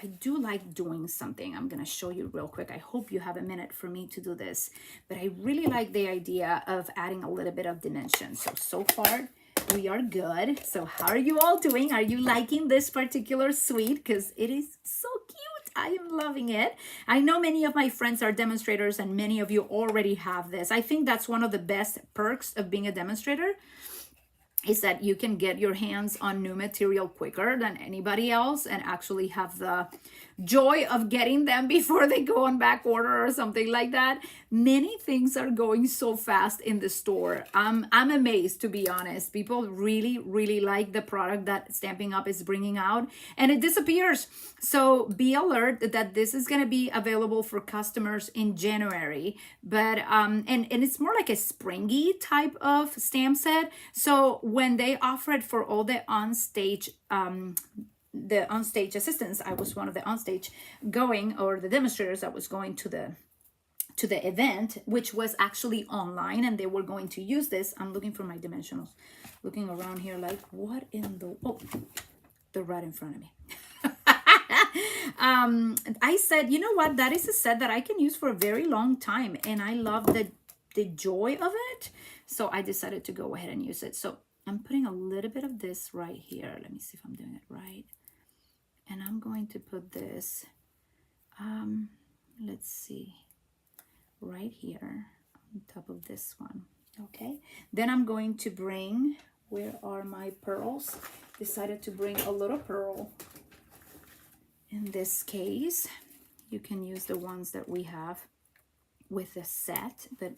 I do like doing something. I'm gonna show you real quick. I hope you have a minute for me to do this, but I really like the idea of adding a little bit of dimension. So far we are good. So how are you all doing? Are you liking this particular suite? Because it is so cute. I am loving it. I know many of my friends are demonstrators, and many of you already have this. I think that's one of the best perks of being a demonstrator, is that you can get your hands on new material quicker than anybody else and actually have the joy of getting them before they go on back order or something like that. Many things are going so fast in the store. I'm amazed, to be honest. People really like the product that Stampin' Up is bringing out, and it disappears. So be alert that this is going to be available for customers in January, but and it's more like a springy type of stamp set. So when they offer it for all the onstage assistants, I was one of the onstage going, or the demonstrators that was going to the event, which was actually online, and they were going to use this. I'm looking for my dimensionals, looking around here like, what in the, oh, they're right in front of me. I said, you know what, that is a set that I can use for a very long time, and I love the joy of it. So I decided to go ahead and use it. So I'm putting a little bit of this right here. Let me see if I'm doing it right. And I'm going to put this, let's see, right here on top of this one. Okay, then I'm going to bring, where are my pearls? Decided to bring a little pearl. In this case, you can use the ones that we have with a set, but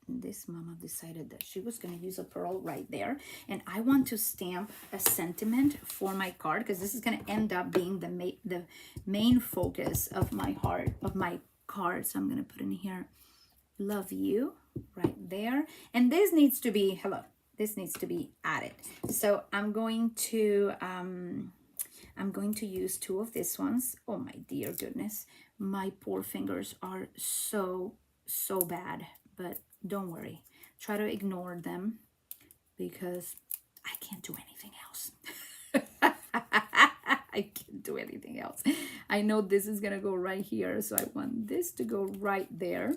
this mama decided that she was going to use a pearl right there, and I want to stamp a sentiment for my card, because this is going to end up being the main focus of my heart, of my card. So I'm going to put in here, love you, right there, and this needs to be, hello, this needs to be added. So I'm going to use two of these ones. Oh my dear goodness, my poor fingers are so bad, but don't worry, try to ignore them because I can't do anything else. I can't do anything else. I know this is gonna go right here, so I want this to go right there.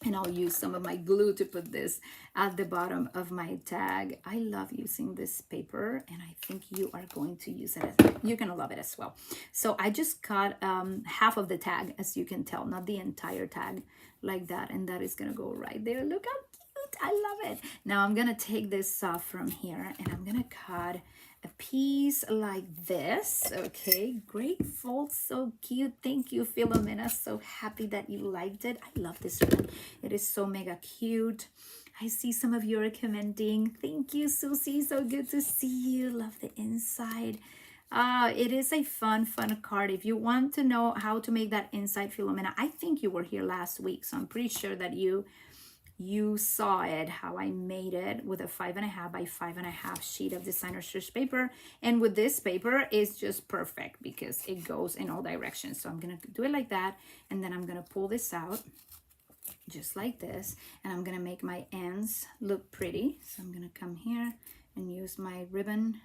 And I'll use some of my glue to put this at the bottom of my tag. I love using this paper, and I think you are going to use it. You're going to love it as well. So I just cut half of the tag, as you can tell, not the entire tag, like that. And that is going to go right there. Look how cute. I love it. Now I'm going to take this off from here, and I'm going to cut a piece like this. Okay, grateful, so cute. Thank you, Philomena, so happy that you liked it. I love this one. It is so mega cute. I see some of you are commenting. Thank you, Susie, so good to see you. Love the inside. It is a fun card. If you want to know how to make that inside, Philomena, I think you were here last week, so I'm pretty sure that you saw it, how I made it with a 5.5 by 5.5 sheet of designer stretch paper. And with this paper, it's just perfect because it goes in all directions. So I'm gonna do it like that, and then I'm gonna pull this out just like this, and I'm gonna make my ends look pretty. So I'm gonna come here and use my ribbon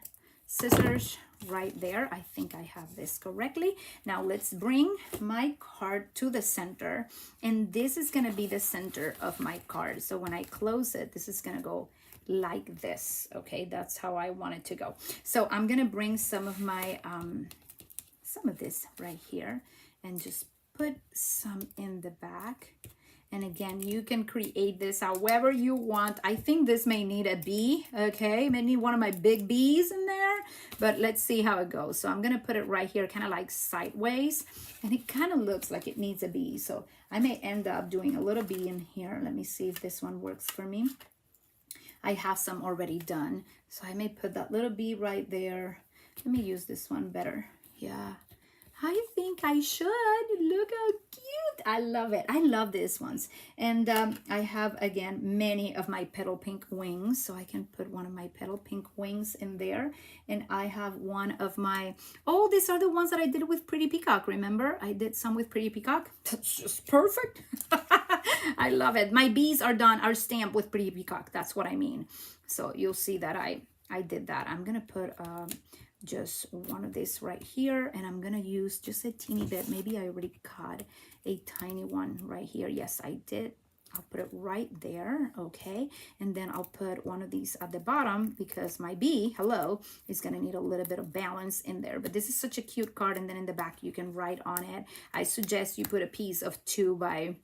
scissors right there. I think I have this correctly. Now let's bring my card to the center, and this is going to be the center of my card. So when I close it, this is going to go like this. Okay, that's how I want it to go. So I'm going to bring some of my some of this right here and just put some in the back. And again, you can create this however you want. I think this may need a bee, okay? May need one of my big bees in there, but let's see how it goes. So I'm gonna put it right here, kind of like sideways, and it kind of looks like it needs a bee. So I may end up doing a little bee in here. Let me see if this one works for me. I have some already done, so I may put that little bee right there. Let me use this one better. Yeah, I think I should. Look how cute. I love it. I love these ones. And I have, again, many of my petal pink wings. So I can put one of my petal pink wings in there. And I have one of my, oh, these are the ones that I did with Pretty Peacock. Remember? I did some with Pretty Peacock. That's just perfect. I love it. My bees are done, are stamped with Pretty Peacock. That's what I mean. So you'll see that I did that. I'm going to put just one of these right here, and I'm gonna use just a teeny bit. Maybe I already cut a tiny one right here. Yes, I did. I'll put it right there, okay? And then I'll put one of these at the bottom because my bee, hello, is gonna need a little bit of balance in there. But this is such a cute card, and then in the back you can write on it. I suggest you put a piece of 2 by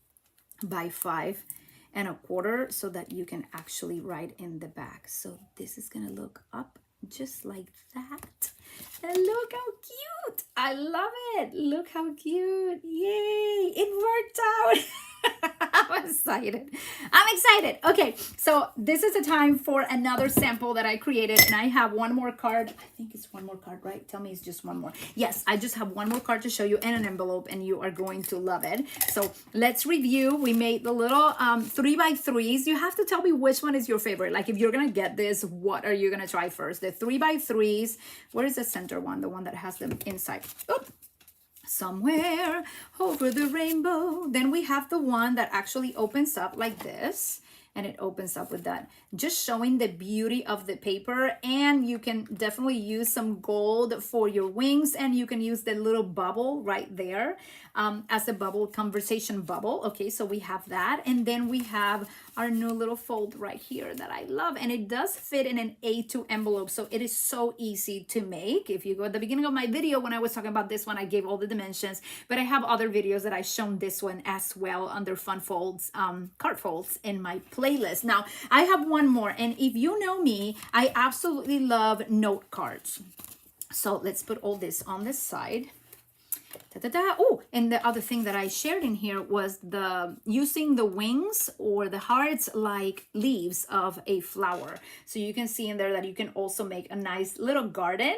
5.25 so that you can actually write in the back. So this is gonna look up just like that, and look how cute. I love it. Look how cute. Yay, it worked out. I'm excited. Okay, so this is the time for another sample that I created, and I have one more card. I think it's one more card, right? Tell me it's just one more. Yes, I just have one more card to show you in an envelope, and you are going to love it. So let's review. We made the little 3x3s. You have to tell me which one is your favorite. Like if you're gonna get this, what are you gonna try first? The 3x3s. Where is the center one? The one that has them inside. Oop. Somewhere over the rainbow. Then we have the one that actually opens up like this, and it opens up with that, just showing the beauty of the paper. And you can definitely use some gold for your wings, and you can use the little bubble right there as a bubble, conversation bubble. Okay, so we have that, and then we have our new little fold right here that I love, and it does fit in an A2 envelope, so it is so easy to make. If you go at the beginning of my video when I was talking about this one, I gave all the dimensions, but I have other videos that I shown this one as well under fun folds, card folds in my playlist. Now I have one more, and if you know me, I absolutely love note cards. So let's put all this on this side. Oh, and the other thing that I shared in here was the using the wings or the hearts like leaves of a flower. So you can see in there that you can also make a nice little garden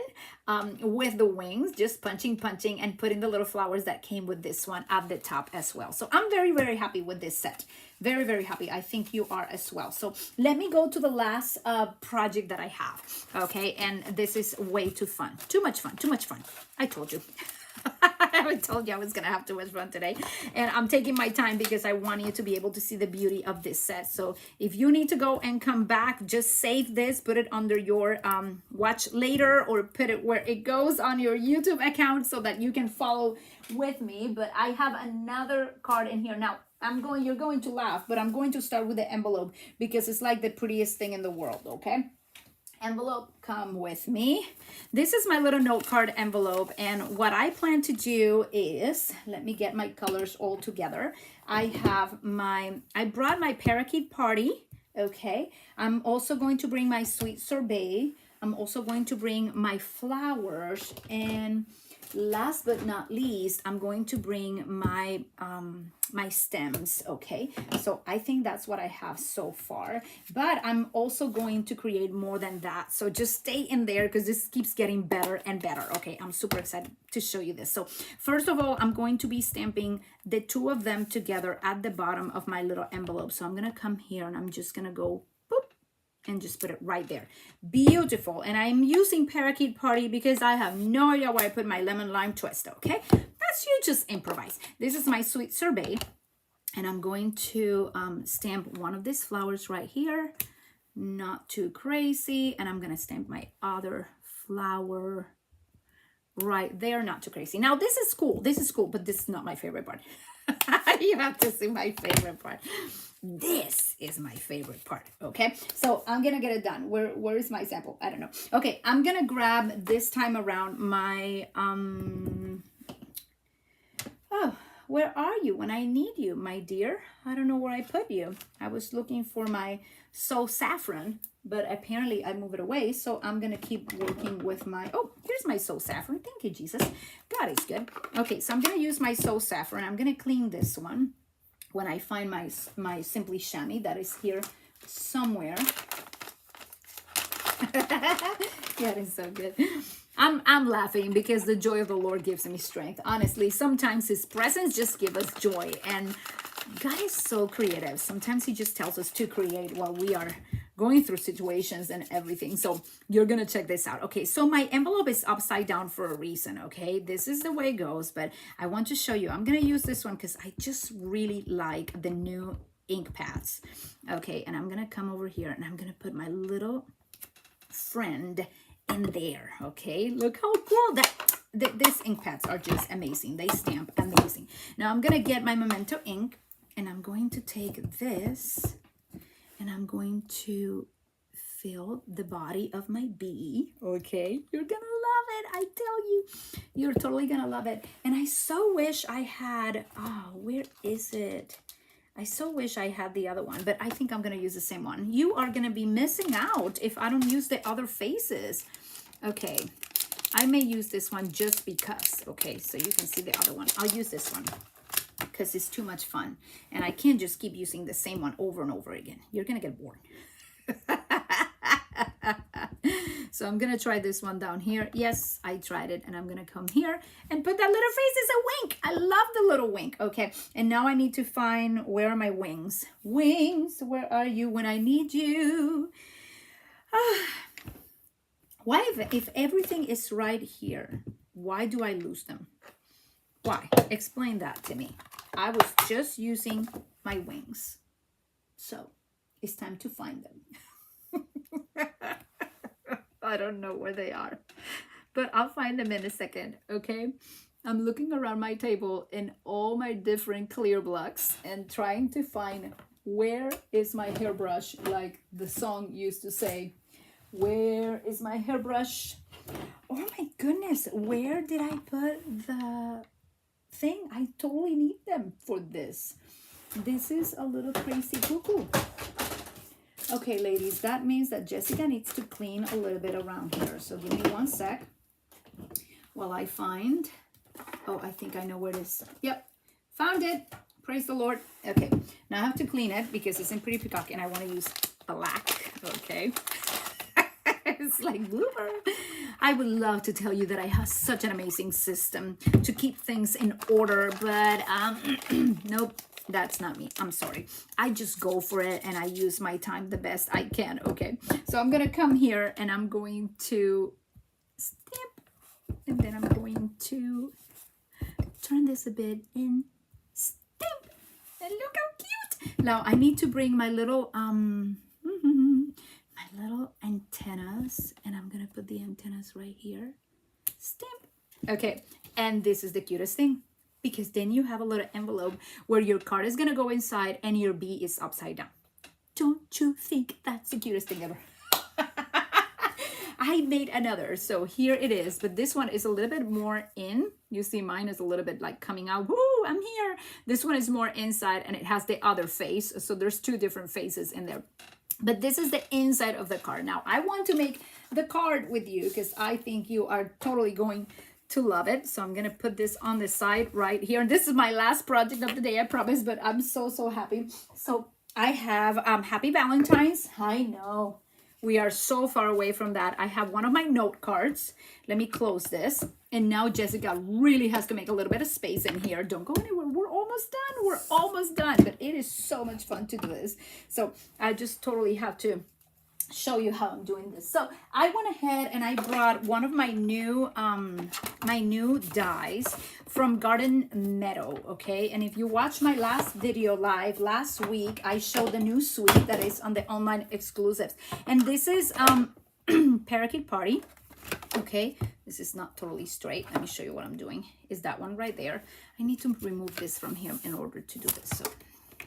with the wings, just punching and putting the little flowers that came with this one at the top as well. So I'm very, very happy with this set. Very, very happy. I think you are as well. So let me go to the last project that I have. Okay, and this is way too fun. Too much fun. Too much fun. I told you. I told you I was gonna have too much fun today, and I'm taking my time because I want you to be able to see the beauty of this set. So if you need to go and come back, just save this, put it under your watch later, or put it where it goes on your YouTube account so that you can follow with me. But I have another card in here now. You're going to laugh, but I'm going to start with the envelope because it's like the prettiest thing in the world. Okay, envelope, come with me. This is my little note card envelope, and what I plan to do is, let me get my colors all together. I brought my parakeet party. Okay, I'm also going to bring my sweet sorbet. I'm also going to bring my flowers, and last but not least, I'm going to bring my my stems. Okay, so I think that's what I have so far, but I'm also going to create more than that, so just stay in there because this keeps getting better and better. Okay, I'm super excited to show you this. So first of all, I'm going to be stamping the two of them together at the bottom of my little envelope. So I'm gonna come here and I'm just gonna go boop and just put it right there. Beautiful. And I'm using parakeet party because I have no idea where I put my lemon lime twist. Okay, that's, you just improvise. This is my sweet sorbet, and I'm going to stamp one of these flowers right here, not too crazy, and I'm gonna stamp my other flower right there, not too crazy. Now this is cool, but this is not my favorite part. You have to see my favorite part. This is my favorite part. Okay, so I'm gonna get it done. Where is my sample? I don't know. Okay, I'm gonna grab this time around my oh, where are you when I need you, my dear? I don't know where I put you. I was looking for my So Saffron, but apparently I moved it away. So I'm gonna keep working with my, oh, here's my So Saffron. Thank you, Jesus. God is good. Okay, so I'm gonna use my So Saffron. I'm gonna clean this one when I find my Simply Chamois that is here somewhere. Yeah, it's so good. I'm laughing because the joy of the Lord gives me strength. Honestly, sometimes his presence just gives us joy, and God is so creative. Sometimes he just tells us to create while we are going through situations and everything. So you're gonna check this out. Okay, so my envelope is upside down for a reason. Okay, this is the way it goes, but I want to show you. I'm gonna use this one because I just really like the new ink pads. Okay, and I'm gonna come over here and I'm gonna put my little friend in there. Okay, look how cool these ink pads are, just amazing. They stamp amazing. Now I'm gonna get my Memento ink, and I'm going to take this and I'm going to fill the body of my bee. Okay, you're gonna love it, I tell you, you're totally gonna love it. And I so wish I had, oh, where is it? I so wish I had the other one, but I think I'm gonna use the same one. You are gonna be missing out if I don't use the other faces. Okay, I may use this one just because. Okay, so you can see the other one. I'll use this one because it's too much fun, and I can't just keep using the same one over and over again. You're gonna get bored. So I'm gonna try this one down here. Yes, I tried it, and I'm gonna come here and put that little face as a wink. I love the little wink. Okay, and now I need to find, where are my wings? Wings, where are you when I need you? Why, if everything is right here, why do I lose them? Why? Explain that to me. I was just using my wings. So it's time to find them. I don't know where they are, but I'll find them in a second, okay? I'm looking around my table in all my different clear blocks and trying to find where is my hairbrush, like the song used to say, where is my hairbrush? Oh my goodness, where did I put the thing? I totally need them for this. This is a little crazy cuckoo. Okay, ladies, that means that Jessica needs to clean a little bit around here. So give me one sec while I find, oh, I think I know where it is. Yep, found it. Praise the Lord. Okay, now I have to clean it because it's in Pretty Peacock and I want to use black, okay? It's like blooper. I would love to tell you that I have such an amazing system to keep things in order, but nope, that's not me. I'm sorry. I just go for it and I use my time the best I can, okay? So I'm going to come here and I'm going to stamp, and then I'm going to turn this a bit and stamp. And look how cute. Now I need to bring my little antennas, and I'm gonna put the antennas right here. Stamp. Okay, and this is the cutest thing, because then you have a little envelope where your card is gonna go inside and your B is upside down. Don't you think that's the cutest thing ever? I made another, so here it is, but this one is a little bit more in. You see mine is a little bit like coming out, woo, I'm here. This one is more inside and it has the other face, so there's two different faces in there. But this is the inside of the card. Now, I want to make the card with you because I think you are totally going to love it. So I'm going to put this on the side right here. And this is my last project of the day, I promise, but I'm so, so happy. So I have Happy Valentine's. I know we are so far away from that. I have one of my note cards. Let me close this. And now Jessica really has to make a little bit of space in here. Don't go anywhere. We're almost done. We're almost done. But it is so much fun to do this. So I just totally have to show you how I'm doing this. So I went ahead and I brought one of my new dies from Garden Meadow, okay? And if you watch my last video live last week, I showed the new suite that is on the online exclusives. And this is Parakeet Party. Okay, this is not totally straight. Let me show you what I'm doing. Is that one right there? I need to remove this from here in order to do this. So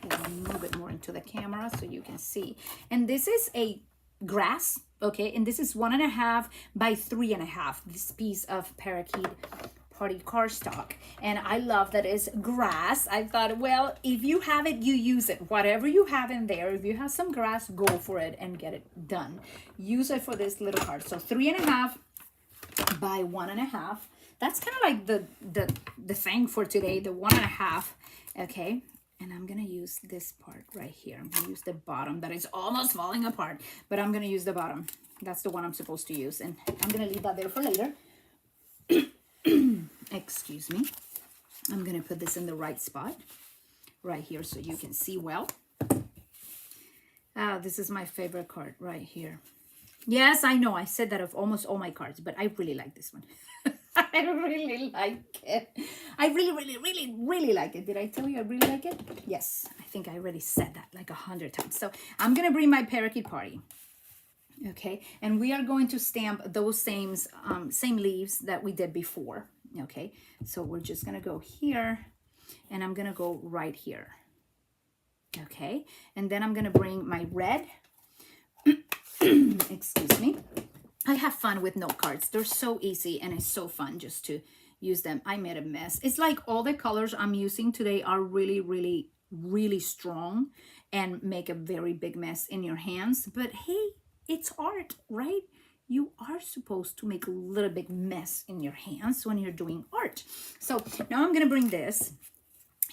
we'll move it more into the camera so you can see. And this is a grass, okay? And this is 1.5 by 3.5. This piece of Parakeet Party cardstock, and I love that it's grass. I thought, well, if you have it, you use it. Whatever you have in there, if you have some grass, go for it and get it done. Use it for this little card. So 3.5 by 1.5. That's kind of like the thing for today, the 1.5. Okay, and I'm gonna use this part right here. I'm gonna use the bottom that is almost falling apart, but I'm gonna use the bottom. That's the one I'm supposed to use, and I'm gonna leave that there for later. Excuse me. I'm gonna put this in the right spot right here so you can see well. This is my favorite card right here. Yes, I know I said that of almost all my cards, but I really like this one. I really like it. I really like it. Did I tell you I really like it? Yes, I think I already said that like 100 times. So I'm gonna bring my Parakeet Party. Okay, and we are going to stamp those same leaves that we did before. Okay, so we're just gonna go here, and I'm gonna go right here. Okay, and then I'm gonna bring my red. Excuse me. I have fun with note cards. They're so easy, and it's so fun just to use them. I made a mess. It's like all the colors I'm using today are really strong and make a very big mess in your hands. But hey, it's art, right? You are supposed to make a little big mess in your hands when you're doing art. So now I'm gonna bring this.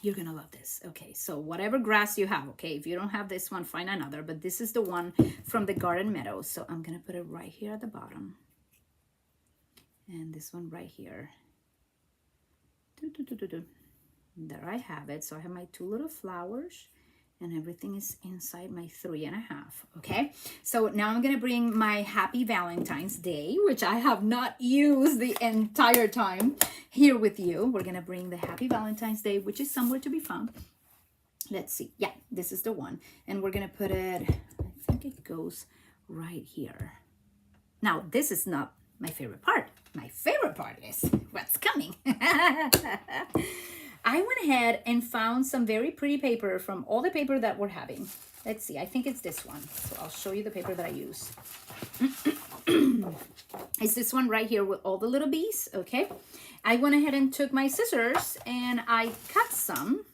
You're gonna love this. Okay, so whatever grass you have, okay, if you don't have this one, find another, but this is the one from the Garden Meadow. So I'm gonna put it right here at the bottom. And this one right here. There I have it. So I have my two little flowers, and everything is inside my 3.5. Okay, so now I'm gonna bring my Happy Valentine's Day, which I have not used the entire time here with you. We're gonna bring the Happy Valentine's Day, which is somewhere to be found. Let's see. Yeah, this is the one, and we're gonna put it think it goes right here. Now, this is not my favorite part. My favorite part is what's coming. I went ahead and found some very pretty paper from all the paper that we're having. Let's see, I think it's this one. So I'll show you the paper that I use. It's this one right here with all the little bees, okay? I went ahead and took my scissors and I cut some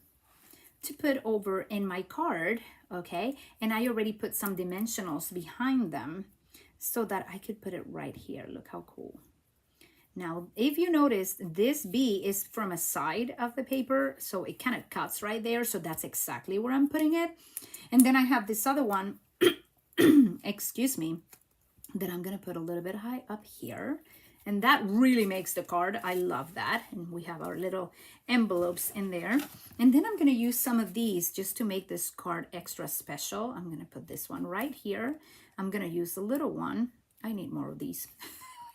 to put over in my card, okay? And I already put some dimensionals behind them so that I could put it right here. Look how cool. Now, if you notice, this bee is from a side of the paper, so it kind of cuts right there. So that's exactly where I'm putting it. And then I have this other one, excuse me, that I'm gonna put a little bit high up here. And that really makes the card. I love that. And we have our little envelopes in there. And then I'm gonna use some of these just to make this card extra special. I'm gonna put this one right here. I'm gonna use the little one. I need more of these.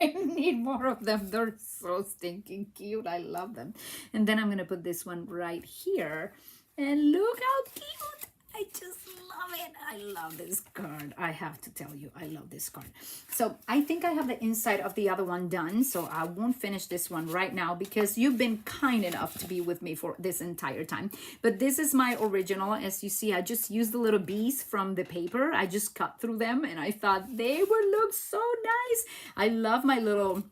I need more of them. They're so stinking cute. I love them. And then I'm gonna put this one right here. And look how cute. I just love it. I love this card. I have to tell you, I love this card. So I think I have the inside of the other one done. So I won't finish this one right now because you've been kind enough to be with me for this entire time. But this is my original. As you see, I just used the little bees from the paper. I just cut through them and I thought they would look so nice. I love my little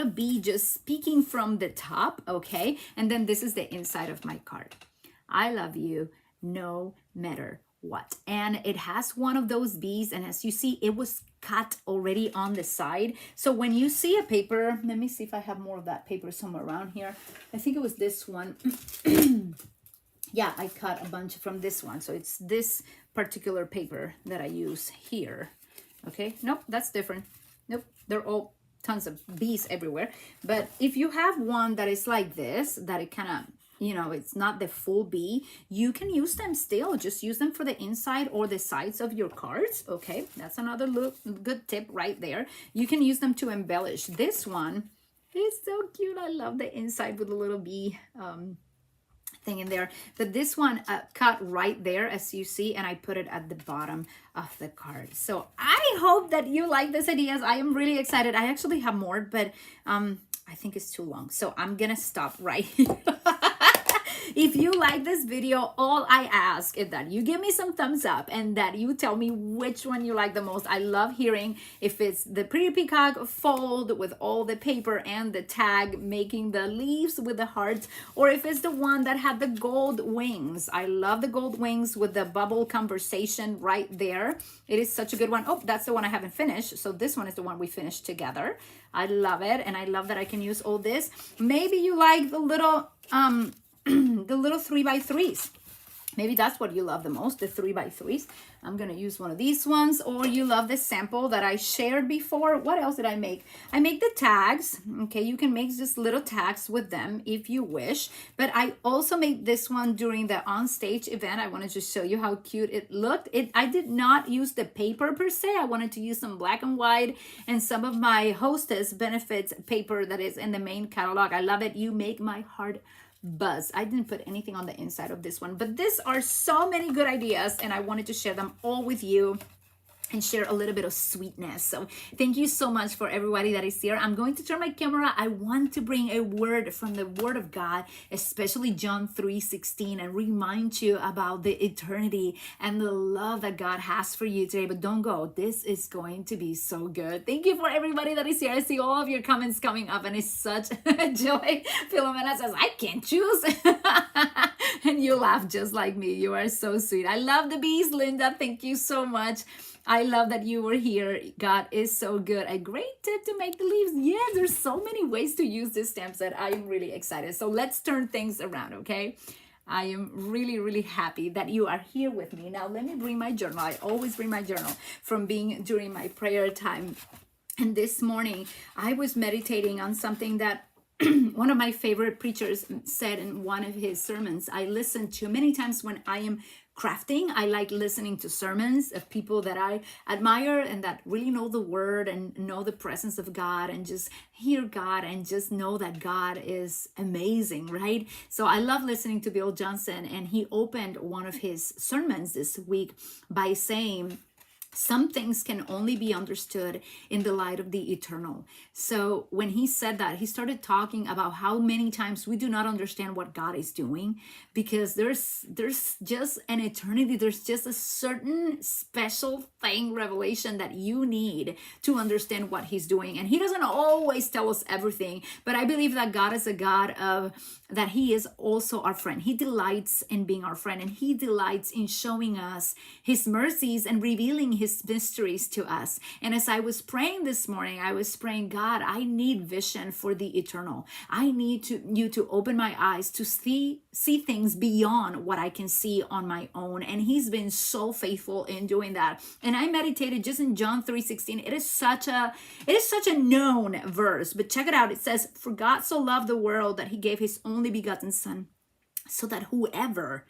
bee just peeking from the top, okay? And then this is the inside of my card. I love you no matter what. And it has one of those bees, and as you see, it was cut already on the side. So when you see a paper, let me see if I have more of that paper somewhere around here. I think it was this one. Yeah, I cut a bunch from this one. So it's this particular paper that I use here. Okay, nope, that's different. Nope, they're all tons of bees everywhere. But if you have one that is like this, that it kind of, you know, it's not the full bee, you can use them still. Just use them for the inside or the sides of your cards. Okay, that's another good tip right there. You can use them to embellish. This one is so cute. I love the inside with a little bee thing in there. But this one cut right there, as you see, and I put it at the bottom of the card. So I hope that you like these ideas. I am really excited. I actually have more, but I think it's too long. So I'm gonna stop right here. If you like this video, all I ask is that you give me some thumbs up and that you tell me which one you like the most. I love hearing if it's the pretty peacock fold with all the paper and the tag making the leaves with the hearts, or if it's the one that had the gold wings. I love the gold wings with the bubble conversation right there. It is such a good one. Oh, that's the one I haven't finished. So this one is the one we finished together. I love it. And I love that I can use all this. Maybe you like the little the little 3x3s. Maybe that's what you love the most, the 3x3s. I'm gonna use one of these ones. Or you love the sample that I shared before. What else did I make? I make the tags. Okay, you can make just little tags with them if you wish. But I also made this one during the on-stage event. I wanted to show you how cute it looked. I did not use the paper per se. I wanted to use some black and white and some of my Hostess Benefits paper that is in the main catalog. I love it. You make my heart buzz. I didn't put anything on the inside of this one, but these are so many good ideas and I wanted to share them all with you and share a little bit of sweetness. So thank you so much for everybody that is here. I'm going to turn my camera. I want to bring a word from the Word of God, especially John 3:16, and remind you about the eternity and the love that God has for you today. But don't go. This is going to be so good. Thank you for everybody that is here. I see all of your comments coming up and it's such a joy. Philomena says, I can't choose. And you laugh just like me. You are so sweet. I love the bees, Linda. Thank you so much. I love that you were here. God is so good. A great tip to make the leaves. Yeah, there's so many ways to use this stamp set. I am really excited. So let's turn things around, okay? I am really, really happy that you are here with me. Now, let me bring my journal. I always bring my journal from being during my prayer time. And this morning, I was meditating on something that one of my favorite preachers said in one of his sermons. I listen to many times when I am crafting. I like listening to sermons of people that I admire and that really know the word and know the presence of God and just hear God and just know that God is amazing, right? So I love listening to Bill Johnson, and he opened one of his sermons this week by saying some things can only be understood in the light of the eternal. So when he said that, he started talking about how many times we do not understand what God is doing, because there's just an eternity, there's just a certain special thing, revelation, that you need to understand what he's doing. And he doesn't always tell us everything, but I believe that God is a God of that he is also our friend. He delights in being our friend, and he delights in showing us his mercies and revealing his mysteries to us. And as I was praying this morning, I was praying, God, I need vision for the eternal. I need you to open my eyes to see things beyond what I can see on my own. And he's been so faithful in doing that. And I meditated just in John 3:16. It is such a known verse, but check it out. It says, "For God so loved the world that he gave his only begotten son, so that whoever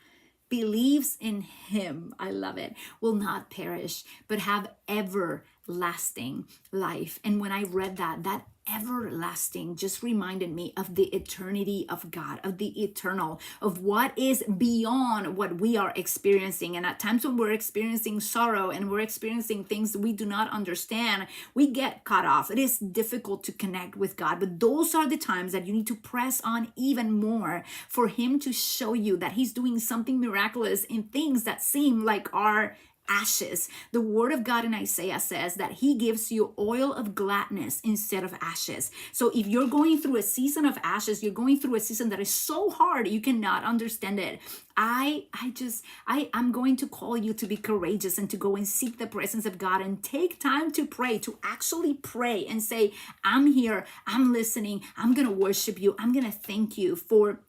believes in him," I love it, "will not perish, but have everlasting life." And when I read that everlasting just reminded me of the eternity of God, of the eternal, of what is beyond what we are experiencing. And at times when we're experiencing sorrow and we're experiencing things we do not understand, we get cut off. It is difficult to connect with God, but those are the times that you need to press on even more for him to show you that he's doing something miraculous in things that seem like are ashes. The word of God in Isaiah says that he gives you oil of gladness instead of ashes. So if you're going through a season of ashes, you're going through a season that is so hard you cannot understand it, I'm going to call you to be courageous and to go and seek the presence of God and take time to pray, to actually pray and say, I'm here, I'm listening, I'm going to worship you, I'm going to thank you for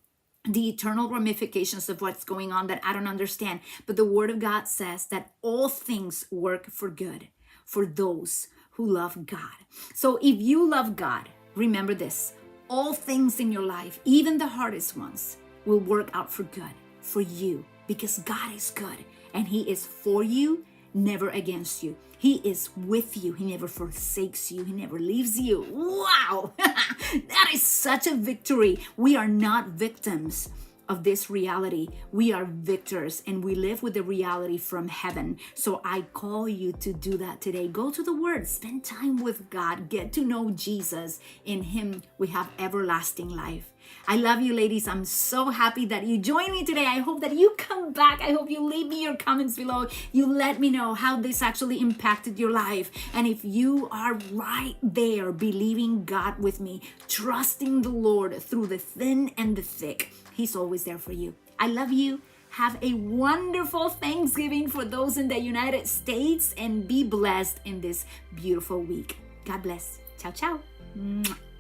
the eternal ramifications of what's going on that I don't understand. But the word of God says that all things work for good for those who love God. So if you love God, remember this: all things in your life, even the hardest ones, will work out for good for you, because God is good and he is for you, never against you. He is with you. He never forsakes you. He never leaves you. Wow! That is such a victory. We are not victims of this reality. We are victors, and we live with the reality from heaven. So I call you to do that today. Go to the word, spend time with God, get to know Jesus. In him we have everlasting life. I love you, ladies. I'm so happy that you joined me today. I hope that you come back. I hope you leave me your comments below. You let me know how this actually impacted your life. And if you are right there believing God with me, trusting the Lord through the thin and the thick, he's always there for you. I love you. Have a wonderful Thanksgiving for those in the United States, and be blessed in this beautiful week. God bless. Ciao, ciao. Mwah.